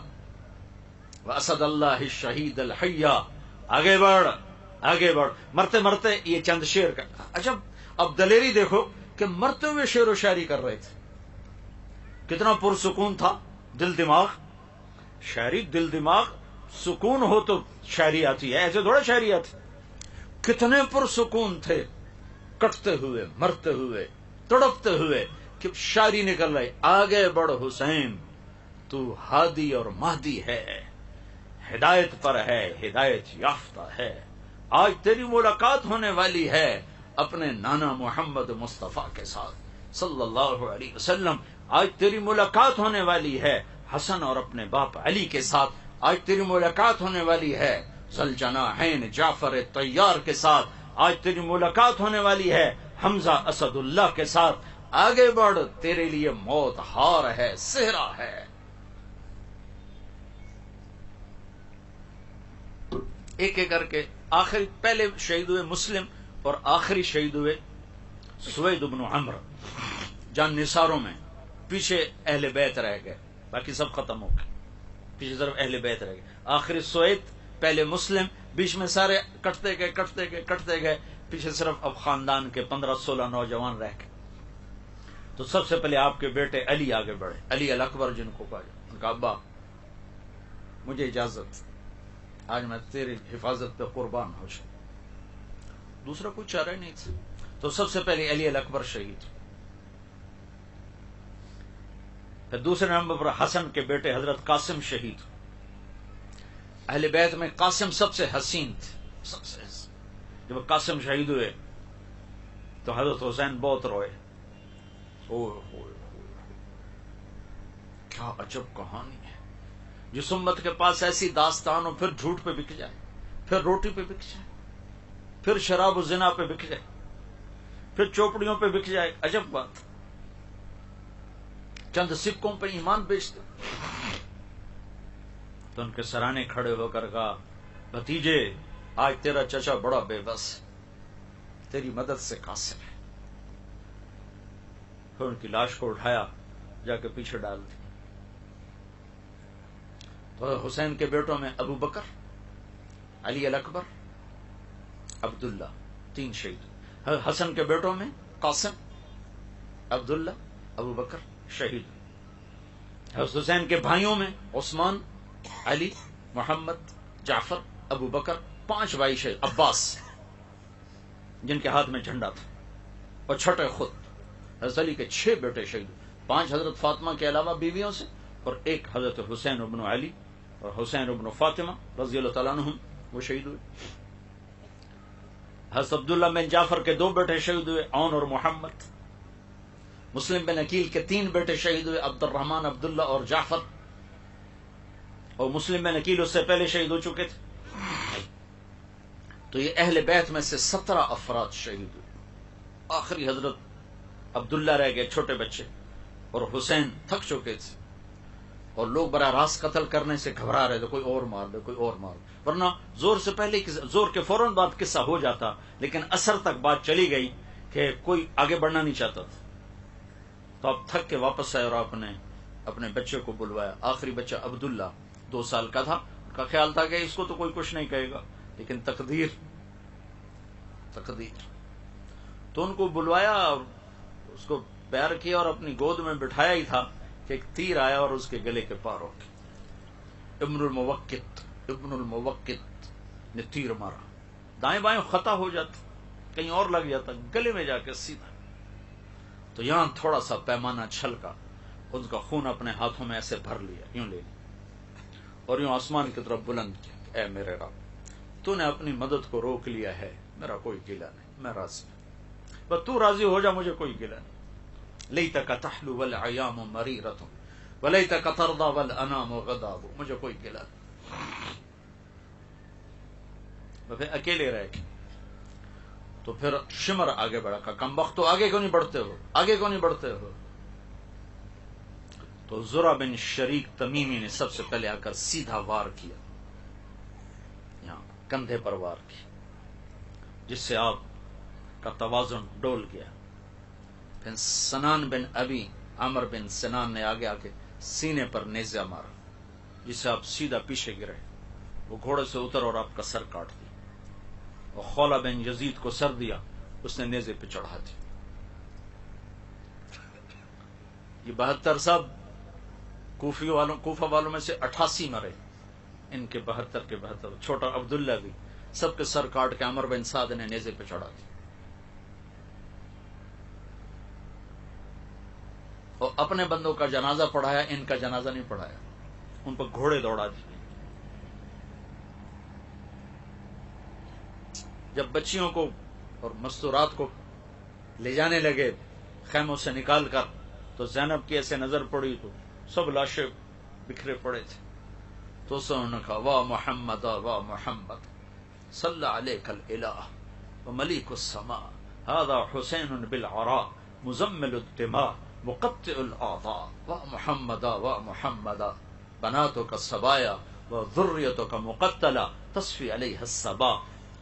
واسد اللہ الشہید الحیہ۔ آگے بڑھ، مرتے مرتے یہ چند شعر کا۔ اچھا اب دلیری دیکھو کہ مرتے ہوئے شعر و شاعری کر رہے تھے، کتنا پرسکون تھا دل دماغ، شاعری دل دماغ سکون ہو تو شاعری آتی ہے، ایسے تھوڑا شاعری آتی۔ کتنے پرسکون تھے، کٹتے ہوئے، مرتے ہوئے، تڑپتے ہوئے، کہ شاعری نکل رہی، آگے بڑھ حسین تو ہادی اور مہدی ہے، ہدایت پر ہے، ہدایت یافتہ ہے، آج تیری ملاقات ہونے والی ہے اپنے نانا محمد مصطفیٰ کے ساتھ صلی اللہ علیہ وسلم، آج تیری ملاقات ہونے والی ہے حسن اور اپنے باپ علی کے ساتھ، آج تیری ملاقات ہونے والی ہے ذوالجناحین جعفر طیار کے ساتھ، آج تیری ملاقات ہونے والی ہے حمزہ اسد اللہ کے ساتھ، آگے بڑھ تیرے لیے موت ہار ہے، صحرا ہے۔ ایک ایک کر کے آخری پہلے شہید ہوئے مسلم اور آخری شہید ہوئے سوید بن عمرو جان نثاروں میں. پیچھے اہل بیت رہ گئے، باقی سب ختم ہو گئے، پیچھے صرف اہل بیت رہ گئے. آخری سوید، پہلے مسلم، بیچ میں سارے کٹتے گئے، پیچھے صرف اب خاندان کے 15-16 نوجوان رہ گئے. تو سب سے پہلے آپ کے بیٹے علی آگے بڑھے، علی الاکبر جن کو کہا جاتا. ان کا ابا مجھے اجازت، آج میں تیری حفاظت پہ قربان ہو جاؤں. دوسرا کوئی چارہ نہیں تھا. تو سب سے پہلے علی الاکبر شہید. پھر دوسرے نمبر پر حسن کے بیٹے حضرت قاسم شہید. اہل بیت میں قاسم سب سے حسین تھے، سب سے حسین. جب قاسم شہید ہوئے تو حضرت حسین بہت روئے. کیا عجب کہانی ہے. جس امت کے پاس ایسی داستان ہو، پھر جھوٹ پہ بک جائے، پھر روٹی پہ بک جائے، پھر شراب و زنا پہ بک جائے، پھر چوپڑیوں پہ بک جائے. عجب بات. چند سکوں پہ ایمان بیچتے. تو ان کے سرانے کھڑے ہو کر کہا، بھتیجے آج تیرا چچا بڑا بے بس، تیری مدد سے قاصر ہے. پھر ان کی لاش کو اٹھایا، جا کے پیچھے ڈال دی. تو حسین کے بیٹوں میں ابو بکر، علی الاکبر، عبداللہ، 3 شہید. حسن کے بیٹوں میں قاسم، عبداللہ، ابو بکر شہید. حسین کے بھائیوں میں عثمان، علی، محمد، جعفر، ابو بکر، 5 بھائی شہید. عباس جن کے ہاتھ میں جھنڈا تھا، اور چھٹے خود. حضرت علی کے 6 بیٹے شہید، 5 حضرت فاطمہ کے علاوہ بیویوں سے، اور 1 حضرت حسین ابن علی اور حسین ابن فاطمہ رضی اللہ تعالیٰ عنہم، وہ شہید ہوئے. حضرت عبداللہ بن جعفر کے 2 بیٹے شہید ہوئے، عون اور محمد. مسلم بن عقیل کے 3 بیٹے شہید ہوئے، عبد الرحمن، عبداللہ اور جعفر. اور مسلم بن عقیل اس سے پہلے شہید ہو چکے تھے. تو یہ اہل بیت میں سے 17 افراد شہید ہوئے. آخری حضرت عبداللہ رہ گئے، چھوٹے بچے، اور حسین تھک چکے تھے، اور لوگ براہ راست قتل کرنے سے گھبرا رہے تھے، کوئی اور مار دے، کوئی اور مار دے. ورنہ زور سے پہلے، زور کے فوراً بعد قصہ ہو جاتا، لیکن اثر تک بات چلی گئی کہ کوئی آگے بڑھنا نہیں چاہتا تھا. تو آپ تھک کے واپس آئے اور آپ نے اپنے بچے کو بلوایا. آخری بچہ عبداللہ 2 سال کا تھا. ان کا خیال تھا کہ اس کو تو کوئی کچھ نہیں کہے گا، لیکن تقدیر. تو ان کو بلوایا اور اس کو پیار کیا اور اپنی گود میں بٹھایا ہی تھا کہ ایک تیر آیا اور اس کے گلے کے پار ہو گیا. ابن الموقت نے تیر مارا. دائیں بائیں خطا ہو جاتا، کہیں اور لگ جاتا، گلے میں جا کے سیدھا. تو یہاں تھوڑا سا پیمانہ چھلکا، ان کا خون اپنے ہاتھوں میں ایسے بھر لیا، یوں لے لیا، اور یوں آسمان کی طرف بلند کیا. اے میرے رب، تو نے اپنی مدد کو روک لیا ہے، میرا کوئی گلہ نہیں، میں راضی ہوں، بس تو راضی ہو جا، مجھے کوئی گلہ نہیں. لیتک تحلو والایام مریرۃ ولیتک ترضی والانام غضاب. مجھے کوئی گلہ نہیں. پھر اکیلے رہ گئے. تو پھر شمر آگے بڑھا، کہا کم بخت، تو آگے کیوں نہیں بڑھتے ہو، آگے کیوں نہیں بڑھتے ہو. تو زرع بن شریک تمیمی نے سب سے پہلے آ کر سیدھا وار کیا، یہاں کندھے پر وار کیا، جس سے آپ کا توازن ڈول گیا. پھر سنان بن ابی عمر بن سنان نے آگے آ کے سینے پر نیزہ مارا، جس سے آپ سیدھا پیچھے گرے. وہ گھوڑے سے اتر اور آپ کا سر کاٹ دیا. اور خولہ بن یزید کو سر دیا، اس نے نیزے پہ چڑھا دیا. یہ 72 صاحب کوفہ والوں میں سے 88 مرے، ان کے 72 کے 72. چھوٹا عبداللہ بھی، سب کے سر کاٹ کے عمر بن سعد نے نیزے پہ چڑھا دیا. اور اپنے بندوں کا جنازہ پڑھایا، ان کا جنازہ نہیں پڑھایا. ان پر گھوڑے دوڑا دیے. جب بچیوں کو اور مستورات کو لے جانے لگے خیموں سے نکال کر، تو زینب کی ایسے نظر پڑی تو سب لاشیں بکھرے پڑے تھے. تو اس نے کہا، واہ محمد واہ محمد، صلی علیک الالہ وملیک السماء، هذا حسین بالعراء مزمل الدماء مقطع الاعضاء، واہ محمد واہ محمد، بناتک السبایا وذریتک مقتلہ تصفی علیہ الصبا،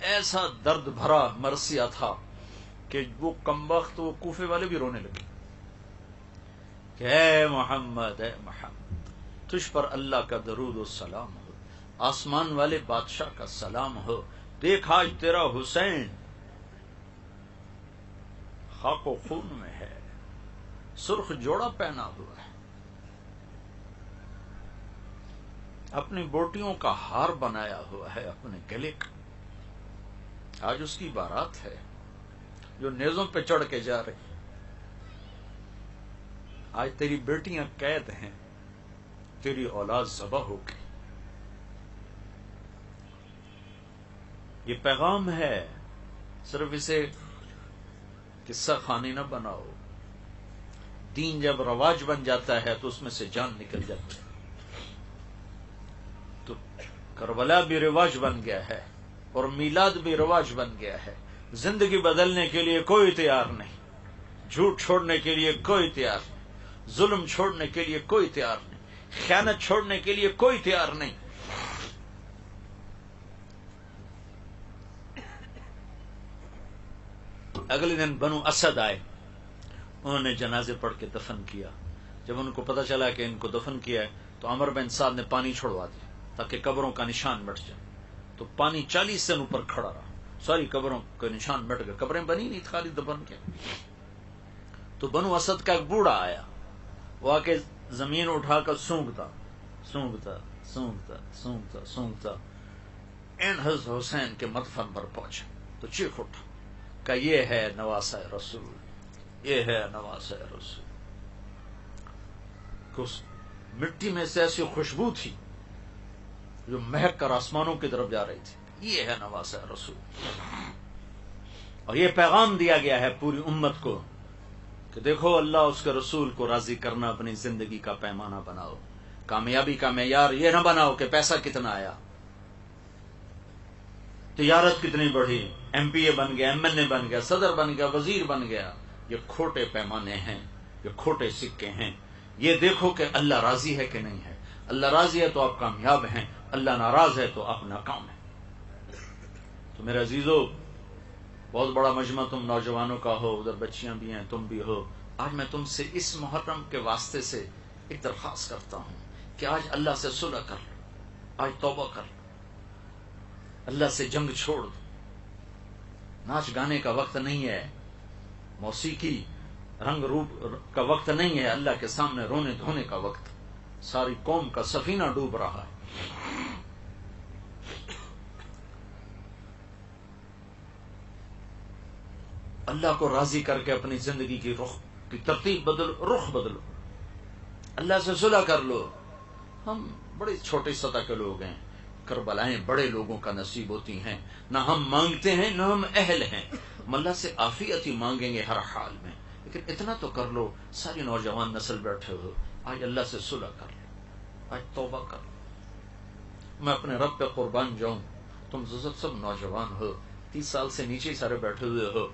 ایسا درد بھرا مرثیہ تھا کہ وہ کمبخت وہ کوفے والے بھی رونے لگے کہ اے محمد تجھ پر اللہ کا درود و سلام ہو، آسمان والے بادشاہ کا سلام ہو، دیکھ آج تیرا حسین خاک و خون میں ہے، سرخ جوڑا پہنا ہوا ہے، اپنی بوٹیوں کا ہار بنایا ہوا ہے اپنے گلے کا، آج اس کی بارات ہے جو نیزوں پہ چڑھ کے جا رہی، آج تیری بیٹیاں قید ہیں، تیری اولاد ذبح ہو گئی۔ یہ پیغام ہے، صرف اسے قصہ خانی نہ بناؤ۔ دین جب رواج بن جاتا ہے تو اس میں سے جان نکل جاتی ہے۔ تو کربلا بھی رواج بن گیا ہے اور میلاد بھی رواج بن گیا ہے۔ زندگی بدلنے کے لیے کوئی تیار نہیں، جھوٹ چھوڑنے کے لیے کوئی تیار نہیں، ظلم چھوڑنے کے لیے کوئی تیار نہیں، خیانت چھوڑنے کے لیے کوئی تیار نہیں۔ اگلے دن بنو اسد آئے، انہوں نے جنازے پڑھ کے دفن کیا۔ جب ان کو پتہ چلا کہ ان کو دفن کیا ہے تو عمر بن سعد نے پانی چھڑوا دیا تاکہ قبروں کا نشان مٹ جائے۔ تو پانی 40 سن اوپر کھڑا رہا، ساری قبروں کا نشان مٹ گئے، قبریں بنی نہیں، خالی دفن کے۔ تو بنو اسد کا ایک بوڑھا آیا، وہ آ کے زمین اٹھا کر سونگتا سونگتا سونگتا سونگتا سونگتا این حضرت حسین کے مدفن پر پہنچا تو چیخ اٹھا کہ یہ ہے نواسہ رسول، یہ ہے نواسہ رسول۔ کہ اس مٹی میں سے ایسی خوشبو تھی جو مہک کر آسمانوں کی طرف جا رہی تھی، یہ ہے نواسہ رسول۔ اور یہ پیغام دیا گیا ہے پوری امت کو کہ دیکھو اللہ اس کے رسول کو راضی کرنا اپنی زندگی کا پیمانہ بناؤ، کامیابی کا معیار یہ نہ بناؤ کہ پیسہ کتنا آیا، تجارت کتنی بڑھی، ایم پی اے بن گیا، ایم این اے بن گیا، صدر بن گیا، وزیر بن گیا۔ یہ کھوٹے پیمانے ہیں، یہ کھوٹے سکے ہیں۔ یہ دیکھو کہ اللہ راضی ہے کہ نہیں ہے۔ اللہ راضی ہے تو آپ کامیاب ہیں، اللہ ناراض ہے تو آپ ناکام ہیں۔ تو میرے عزیزو، بہت بڑا مجمع تم نوجوانوں کا ہو، ادھر بچیاں بھی ہیں، تم بھی ہو۔ آج میں تم سے اس محرم کے واسطے سے ایک درخواست کرتا ہوں کہ آج اللہ سے صلح کر لو، آج توبہ کر لو، اللہ سے جنگ چھوڑ دو۔ ناچ گانے کا وقت نہیں ہے، موسیقی رنگ روپ کا وقت نہیں ہے، اللہ کے سامنے رونے دھونے کا وقت۔ ساری قوم کا سفینہ ڈوب رہا ہے۔ اللہ کو راضی کر کے اپنی زندگی کی رخ کی ترتیب بدلو، رخ بدلو، اللہ سے صلح کر لو۔ ہم بڑی چھوٹی سطح کے لوگ ہیں، کربلائیں بڑے لوگوں کا نصیب ہوتی ہیں۔ نہ ہم مانگتے ہیں نہ ہم اہل ہیں، ہم اللہ سے عافیت ہی مانگیں گے ہر حال میں، لیکن اتنا تو کر لو۔ ساری نوجوان نسل بیٹھے ہو، آج اللہ سے صلح کر لو، آج توبہ کر لو۔ میں اپنے رب پہ قربان جاؤں، تم سب نوجوان ہو، 30 سال سے نیچے سارے بیٹھے ہوئے ہو۔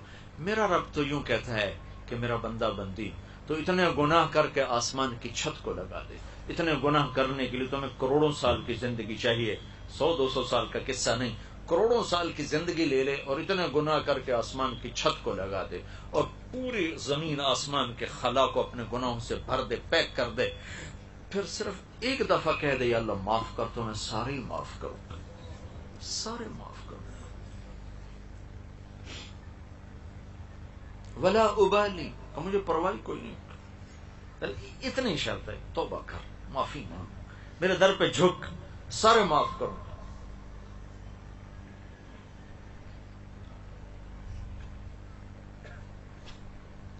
میرا رب تو یوں کہتا ہے کہ میرا بندہ بندی تو اتنے گناہ کر کے آسمان کی چھت کو لگا دے۔ اتنے گناہ کرنے کے لیے تمہیں کروڑوں سال کی زندگی چاہیے، 100-200 سال کا قصہ نہیں، کروڑوں سال کی زندگی لے لے اور اتنے گناہ کر کے آسمان کی چھت کو لگا دے اور پوری زمین آسمان کے خلا کو اپنے گناہوں سے بھر دے، پیک کر دے، پھر صرف ایک دفعہ کہہ دے یا اللہ معاف کر، تو میں سارے ہی معاف کروں گا، سارے معاف کروں گا۔ ولا ابالی، اور مجھے پرواہ کوئی نہیں، اتنی شرط ہے، توبہ کر، معافی مانگ، میرے در پہ جھک، سارے معاف کرو۔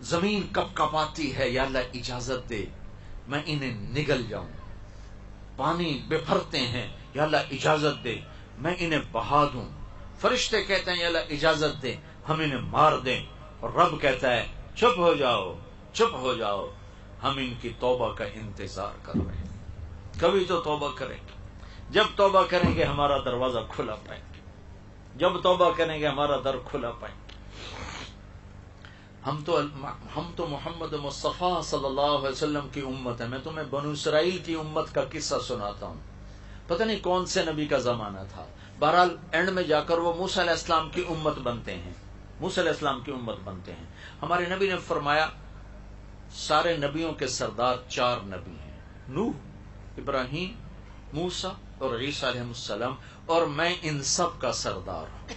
زمین کب کپاتی ہے، یا اللہ اجازت دے میں انہیں نگل جاؤں۔ پانی بفرتے ہیں، یا اللہ اجازت دے میں انہیں بہا دوں۔ فرشتے کہتے ہیں یا اللہ اجازت دے ہم انہیں مار دیں، اور رب کہتا ہے چپ ہو جاؤ، چپ ہو جاؤ، ہم ان کی توبہ کا انتظار کر رہے ہیں۔ کبھی تو توبہ کریں گے، جب توبہ کریں گے ہمارا دروازہ کھلا پائیں گے، جب توبہ کریں گے ہمارا در کھلا پائیں گے۔ ہم تو محمد مصطفیٰ صلی اللہ علیہ وسلم کی امت ہے۔ میں تمہیں بنو اسرائیل کی امت کا قصہ سناتا ہوں۔ پتہ نہیں کون سے نبی کا زمانہ تھا، بہرحال اینڈ میں جا کر وہ موسیٰ علیہ السلام کی امت بنتے ہیں، موسیٰ علیہ السلام کی امت بنتے ہیں۔ ہمارے نبی نے فرمایا سارے نبیوں کے سردار 4 نبی ہیں، نوح، ابراہیم، موسیٰ اور عیسیٰ علیہ السلام، اور میں ان سب کا سردار ہوں،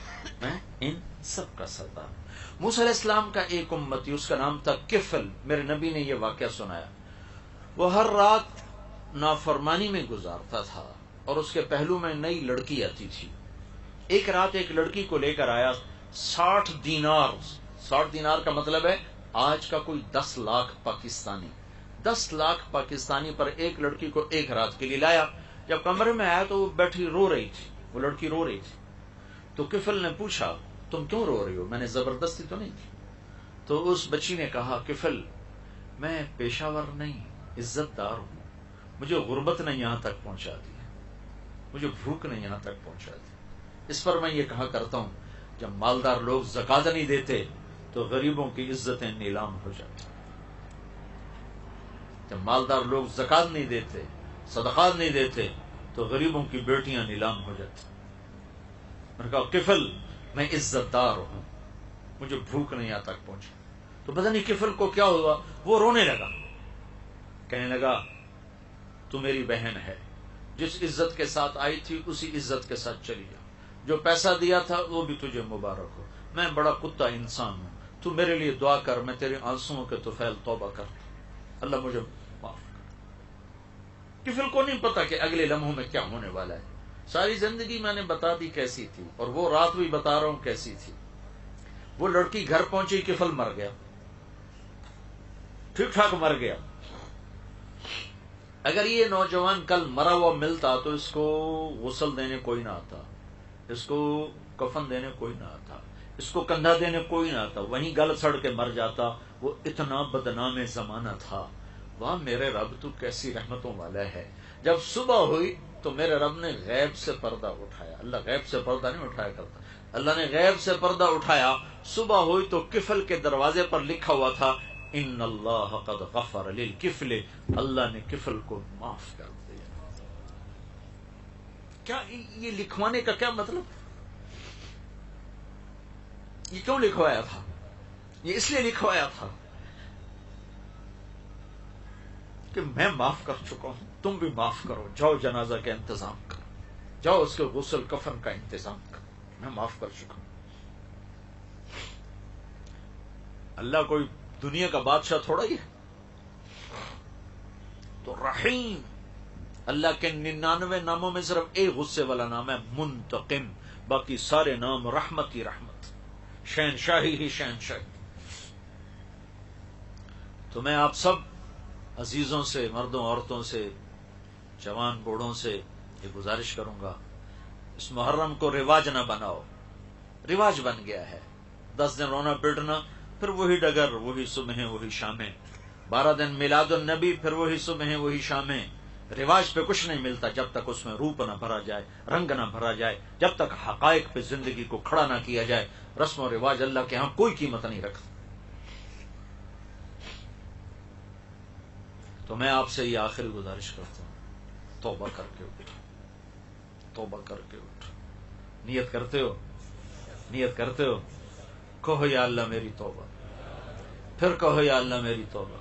میں ان سب کا سردار ہوں۔ موسیٰ علیہ السلام کا ایک امتی، اس کا نام تھا کفل، میرے نبی نے یہ واقعہ سنایا۔ وہ ہر رات نافرمانی میں گزارتا تھا اور اس کے پہلو میں نئی لڑکی آتی تھی۔ ایک رات ایک لڑکی کو لے کر آیا 60 دینار، 60 دینار کا مطلب ہے آج کا کوئی 10 لاکھ پاکستانی، 10 لاکھ پاکستانی پر ایک لڑکی کو ایک رات کے لیے لایا۔ جب کمرے میں آیا تو وہ بیٹھی رو رہی تھی، وہ لڑکی رو رہی تھی۔ تو کفل نے پوچھا تم کیوں رو رہی ہو، میں نے زبردستی تو نہیں کی؟ تو اس بچی نے کہا کفل میں پیشہ ور نہیں، عزت دار ہوں، مجھے غربت نے یہاں تک پہنچا دی، مجھے بھوک نے یہاں تک پہنچا دی۔ اس پر میں یہ کہا کرتا ہوں جب مالدار لوگ زکات نہیں دیتے تو غریبوں کی عزتیں نیلام ہو جاتی، جب مالدار لوگ زکات نہیں دیتے، صدقات نہیں دیتے تو غریبوں کی بیٹیاں نیلام ہو جاتی۔ میں نے کہا کفل میں عزت دار ہوں، مجھے بھوک نہیں یہاں تک پہنچی۔ تو پتہ نہیں کفل کو کیا ہوا، وہ رونے لگا، کہنے لگا تو میری بہن ہے، جس عزت کے ساتھ آئی تھی اسی عزت کے ساتھ چلی جا، جو پیسہ دیا تھا وہ بھی تجھے مبارک ہو، میں بڑا کتا انسان ہوں، تو میرے لیے دعا کر، میں تیرے آنسوؤں کے طفیل توبہ کرتا ہوں، اللہ مجھے معاف کر۔ کفل کو نہیں پتا کہ اگلے لمحوں میں کیا ہونے والا ہے۔ ساری زندگی میں نے بتا دی کیسی تھی، اور وہ رات بھی بتا رہا ہوں کیسی تھی۔ وہ لڑکی گھر پہنچی، کفل مر گیا، ٹھیک ٹھاک مر گیا۔ اگر یہ نوجوان کل مرا ہوا ملتا تو اس کو غسل دینے کوئی نہ آتا، اس کو کفن دینے کوئی نہ آتا، اس کو کندھا دینے کوئی نہ آتا، وہیں گل سڑ کے مر جاتا۔ وہ اتنا بدنام زمانہ تھا۔ واہ میرے رب تو کیسی رحمتوں والا ہے۔ جب صبح ہوئی تو میرے رب نے غیب سے پردہ اٹھایا، اللہ غیب سے پردہ نہیں اٹھایا کرتا، اللہ نے غیب سے پردہ اٹھایا۔ صبح ہوئی تو کفل کے دروازے پر لکھا ہوا تھا ان اللہ قد غفر للکفل، اللہ نے کفل کو معاف کر دیا۔ کیا یہ لکھوانے کا کیا مطلب؟ یہ کیوں لکھوایا تھا؟ یہ اس لیے لکھوایا تھا کہ میں معاف کر چکا ہوں، تم بھی معاف کرو، جاؤ جنازہ کا انتظام کرو، جاؤ اس کے غسل کفن کا انتظام کرو، میں معاف کر چکا ہوں۔ اللہ کوئی دنیا کا بادشاہ تھوڑا ہی ہے، تو رحیم، اللہ کے 99 ناموں میں صرف ایک غصے والا نام ہے منتقم، باقی سارے نام رحمت ہی رحمت، شہنشاہی ہی شہنشاہی۔ تو میں آپ سب عزیزوں سے، مردوں عورتوں سے، جوان بوڑھوں سے یہ گزارش کروں گا، اس محرم کو رواج نہ بناؤ۔ رواج بن گیا ہے 10 دن رونا پیٹنا، پھر وہی ڈگر، وہی صبح وہی شامیں، 12 دن میلاد النبی، پھر وہی صبح وہی شامیں۔ رواج پہ کچھ نہیں ملتا جب تک اس میں روپ نہ بھرا جائے، رنگ نہ بھرا جائے، جب تک حقائق پہ زندگی کو کھڑا نہ کیا جائے۔ رسم و رواج اللہ کے ہاں کوئی قیمت نہیں رکھتا۔ تو میں آپ سے یہ آخری گزارش کرتا ہوں، توبہ کر کے اٹھو، توبہ کر کے اٹھو۔ نیت کرتے ہو، نیت کرتے ہو، کہو یا اللہ میری توبہ، پھر کہو یا اللہ میری توبہ،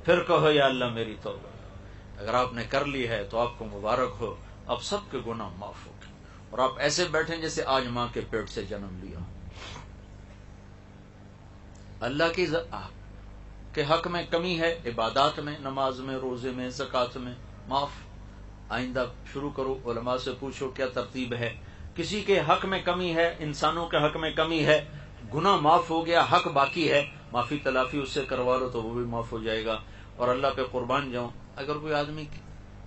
پھر کہو یا اللہ میری توبہ۔ اگر آپ نے کر لی ہے تو آپ کو مبارک ہو، آپ سب کے گناہ معاف ہو گئے، اور آپ ایسے بیٹھیں جیسے آج ماں کے پیٹ سے جنم لیا۔ اللہ کی کے حق میں کمی ہے، عبادات میں، نماز میں، روزے میں، زکات میں، معاف۔ آئندہ شروع کرو، علماء سے پوچھو کیا ترتیب ہے۔ کسی کے حق میں کمی ہے، انسانوں کے حق میں کمی ہے، گناہ معاف ہو گیا، حق باقی ہے، معافی تلافی اس سے کروا لو تو وہ بھی معاف ہو جائے گا۔ اور اللہ پہ قربان جاؤں، اگر کوئی آدمی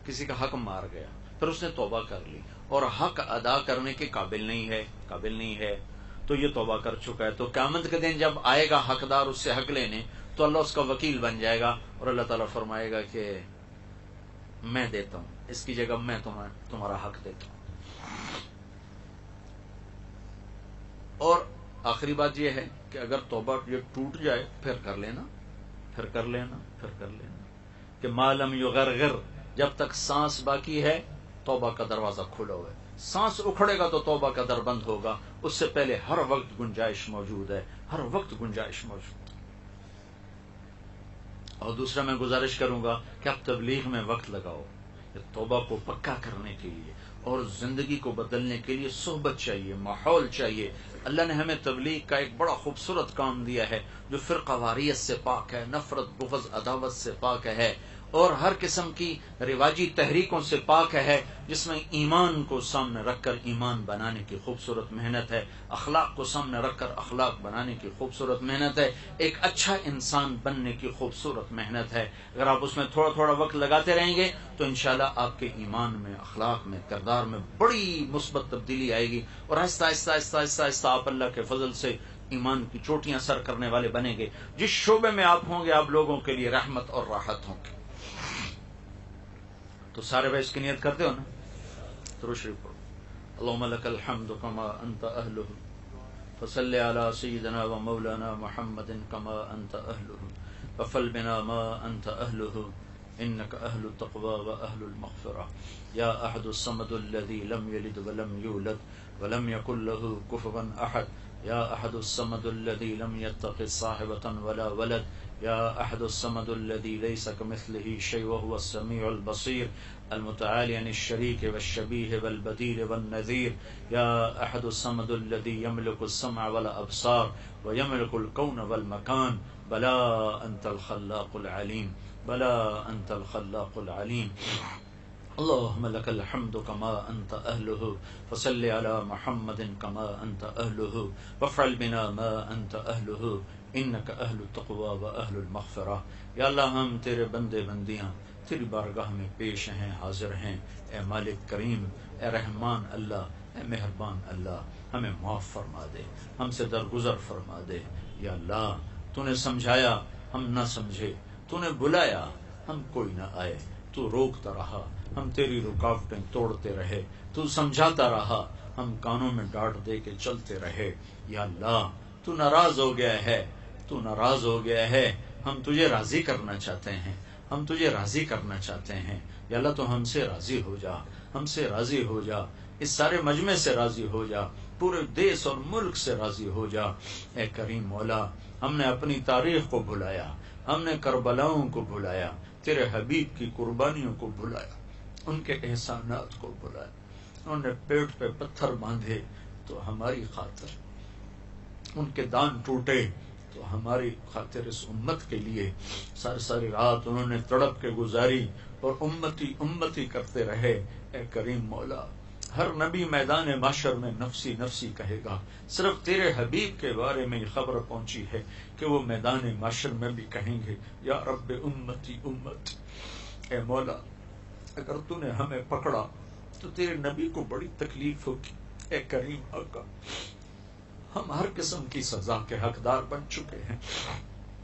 کسی کا حق مار گیا، پھر اس نے توبہ کر لی اور حق ادا کرنے کے قابل نہیں ہے تو یہ توبہ کر چکا ہے، تو قیامت کے دن جب آئے گا حقدار اس سے حق لینے تو اللہ اس کا وکیل بن جائے گا، اور اللہ تعالیٰ فرمائے گا کہ میں دیتا ہوں، اس کی جگہ میں تمہارا حق دیتا ہوں۔ اور آخری بات یہ ہے کہ اگر توبہ یہ ٹوٹ جائے پھر کر لینا کہ ما لم یغرغر، جب تک سانس باقی ہے توبہ کا دروازہ کھلا ہوا ہے۔ سانس اکھڑے گا تو توبہ کا در بند ہوگا، اس سے پہلے ہر وقت گنجائش موجود ہے، ہر وقت گنجائش موجود ہے۔ اور دوسرا میں گزارش کروں گا کہ آپ تبلیغ میں وقت لگاؤ، توبہ کو پکا کرنے کے لیے اور زندگی کو بدلنے کے لیے صحبت چاہیے، ماحول چاہیے۔ اللہ نے ہمیں تبلیغ کا ایک بڑا خوبصورت کام دیا ہے جو فرقہ واریت سے پاک ہے، نفرت، بغض، عداوت سے پاک ہے، اور ہر قسم کی رواجی تحریکوں سے پاک ہے، جس میں ایمان کو سامنے رکھ کر ایمان بنانے کی خوبصورت محنت ہے، اخلاق کو سامنے رکھ کر اخلاق بنانے کی خوبصورت محنت ہے، ایک اچھا انسان بننے کی خوبصورت محنت ہے۔ اگر آپ اس میں تھوڑا تھوڑا وقت لگاتے رہیں گے تو انشاءاللہ آپ کے ایمان میں، اخلاق میں، کردار میں بڑی مثبت تبدیلی آئے گی، اور آہستہ آہستہ آہستہ آہستہ آہستہ آپ اللہ کے فضل سے ایمان کی چوٹیاں سر کرنے والے بنیں گے۔ جس شعبے میں آپ ہوں گے آپ لوگوں کے لیے رحمت اور راحت ہوں گے۔ تو سارے بھائی اس کی نیت کرتے ہو نا؟ درود شریف پڑھو۔ اللهم لك الحمد كما انت اهله فصل على سيدنا ومولانا محمد كما انت اهله وفل بنا ما انت اهله انك اهل التقوى واهل المغفرة يا احد الصمد الذي لم يلد ولم يولد ولم يكن له كفوا احد يا احد الصمد الذي لم يتخذ صاحبة ولا ولد يا أحد الصمد الذي ليس كمثله شيء وهو السميع البصير المتعالي عن الشريك والشبيه والبديل والنذير يا أحد الصمد الذي يملك السمع والأبصار ويملك الكون والمكان بلا أنت الخلاق العليم بلا أنت الخلاق العليم اللهم لك الحمد كما أنت أهله فصل على محمد كما أنت أهله وافعل بنا ما أنت أهله انک اہل التقوی و اہل المغفرہ۔ یا اللہ ہم تیرے بندے بندیاں تیری بارگاہ میں پیش ہیں، حاضر ہیں، اے مالک کریم، اے رحمان اللہ، اے مہربان اللہ، ہمیں معاف فرما دے، ہم سے درگزر فرما دے۔ یا اللہ تو نے سمجھایا ہم نہ سمجھے، تو نے بلایا ہم کوئی نہ آئے، تو روکتا رہا ہم تیری رکاوٹیں توڑتے رہے، تو سمجھاتا رہا ہم کانوں میں ڈانٹ دے کے چلتے رہے۔ یا اللہ تو ناراض ہو گیا ہے، تو ناراض ہو گیا ہے، ہم تجھے راضی کرنا چاہتے ہیں، ہم تجھے راضی کرنا چاہتے ہیں۔ یا اللہ تو ہم سے راضی ہو جا، ہم سے راضی ہو جا، اس سارے مجمع سے راضی ہو جا، پورے دیس اور ملک سے راضی ہو جا۔ اے کریم مولا، ہم نے اپنی تاریخ کو بھلایا، ہم نے کربلاؤں کو بھلایا، تیرے حبیب کی قربانیوں کو بھلایا، ان کے احسانات کو بھلایا، انہوں نے پیٹ پہ پتھر باندھے تو ہماری خاطر، ان کے دان ٹوٹے تو ہماری خاطر، اس امت کے لیے ساری ساری رات انہوں نے تڑپ کے گزاری اور امتی امتی کرتے رہے۔ اے کریم مولا، ہر نبی میدان محشر میں نفسی نفسی کہے گا، صرف تیرے حبیب کے بارے میں یہ خبر پہنچی ہے کہ وہ میدان محشر میں بھی کہیں گے یا رب امتی امتی۔ اے مولا اگر تو نے ہمیں پکڑا تو تیرے نبی کو بڑی تکلیف ہوگی۔ اے کریم آقا، ہم ہر قسم کی سزا کے حقدار بن چکے ہیں،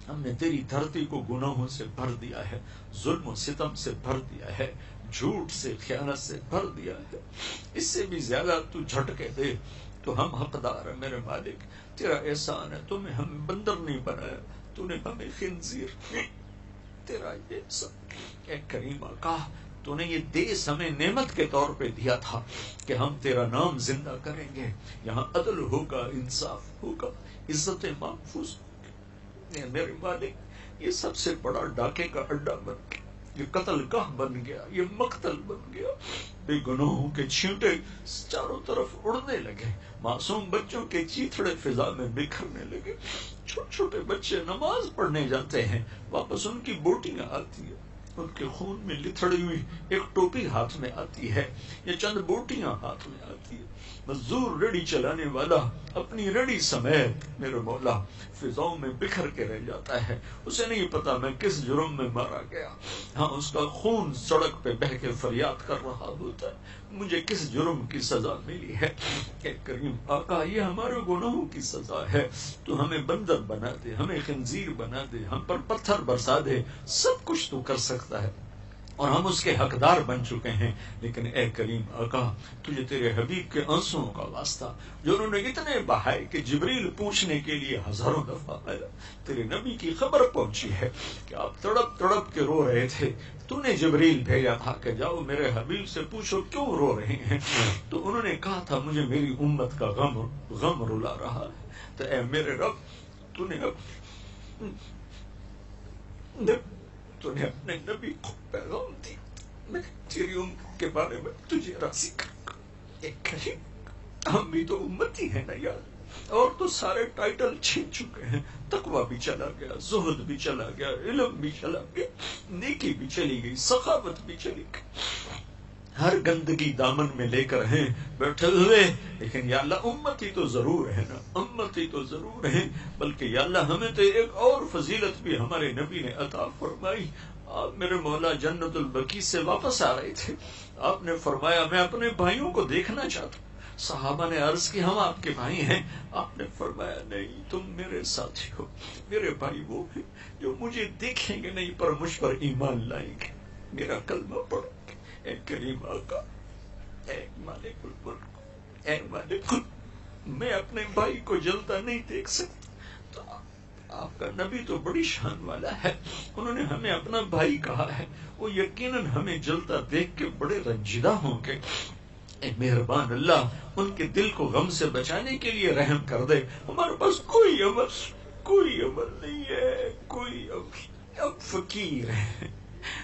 ہم نے تیری دھرتی کو گناہوں سے بھر دیا ہے، ظلم و ستم سے بھر دیا ہے، جھوٹ سے، خیانت سے بھر دیا ہے۔ اس سے بھی زیادہ تو جھٹکے دے تو ہم حقدار ہیں میرے مالک، تیرا احسان ہے، تو نے ہمیں بندر نہیں بنایا، تو نے ہمیں خنزیر، تیرا یہ احسان۔ اے کریم آقا، تو نے یہ دیس ہمیں نعمت کے طور پہ دیا تھا کہ ہم تیرا نام زندہ کریں گے، یہاں عدل ہوگا، انصاف ہوگا، عزت محفوظ ہوگی۔ میرے مالک، یہ سب سے بڑا ڈاکے کا اڈا بن گیا، یہ قتل گاہ بن گیا، یہ مقتل بن گیا، بے گناہوں کے چھینٹے چاروں طرف اڑنے لگے، معصوم بچوں کے چیتھڑے فضا میں بکھرنے لگے، چھوٹے چھوٹے بچے نماز پڑھنے جاتے ہیں، واپس ان کی بوٹیاں آتی ہیں، ان کے خون میں لتھڑی ہوئی ایک ٹوپی ہاتھ میں آتی ہے، یہ چند بوٹیاں ہاتھ میں آتی ہے، مزدور ریڑھی چلانے والا اپنی ریڑھی سمیت میرے مولا فضاؤں میں بکھر کے رہ جاتا ہے، اسے نہیں پتا میں کس جرم میں مارا گیا، ہاں اس کا خون سڑک پہ بہہ کے فریاد کر رہا ہوتا ہے، مجھے کس جرم کی سزا ملی ہے۔ کہ کریم آقا، یہ ہمارے گناہوں کی سزا ہے، تو ہمیں بندر بنا دے، ہمیں خنزیر بنا دے، ہم پر پتھر برسا دے، سب کچھ تو کر سکتا ہے، اور ہم اس کے حقدار بن چکے ہیں. لیکن اے کریم آقا، تجھے تیرے حبیب کے آنسوؤں کا واسطہ جو انہوں نے اتنے بہائے کہ جبریل پوچھنے کے لیے ہزاروں دفعہ آیا. تیرے نبی کی خبر پہنچی ہے کہ آپ تڑپ تڑپ کے رو رہے تھے. تو نے جبریل بھیجا تھا کہ جاؤ میرے حبیب سے پوچھو کیوں رو رہے ہیں. تو انہوں نے کہا تھا مجھے میری امت کا غم رلا رہا ہے. تو اے میرے رب، تو نے اپنے نبی کو پیغام دی. میں تیری امت کے بارے میں تجھے راضی کروں. ایک کریم، ہم بھی تو امتی ہیں نا یار. اور تو سارے ٹائٹل چھین چکے ہیں. تقویٰ بھی چلا گیا، زہد بھی چلا گیا، علم بھی چلا گیا، نیکی بھی چلی گئی، سخاوت بھی چلی گئی. ہر گندگی دامن میں لے کر ہیں بیٹھے ہوئے. لیکن یا اللہ امتی تو ضرور ہے نا، امتی تو ضرور ہے. بلکہ یا اللہ ہمیں تو ایک اور فضیلت بھی ہمارے نبی نے عطا فرمائی. آپ میرے مولا جنت البقیع سے واپس آ رہے تھے. آپ نے فرمایا میں اپنے بھائیوں کو دیکھنا چاہتا ہوں. صحابہ نے عرض کی ہم آپ کے بھائی ہیں. آپ نے فرمایا نہیں، تم میرے ساتھی ہو. میرے بھائی وہ ہیں جو مجھے دیکھیں گے نہیں پر مجھ پر ایمان لائیں گے، میرا کلمہ پڑھیں گے. اے کریم آقا، اے مالک الملک، اے مالک میں اپنے بھائی کو جلتا نہیں دیکھ سکتا. تو آپ کا نبی تو بڑی شان والا ہے، انہوں نے ہمیں اپنا بھائی کہا ہے. وہ یقیناً ہمیں جلتا دیکھ کے بڑے رنجیدہ ہوں گے. اے مہربان اللہ، ان کے دل کو غم سے بچانے کے لیے رحم کر دے. ہمارے پاس کوئی عمل نہیں ہے، کوئی عمل. اب فقیر ہیں،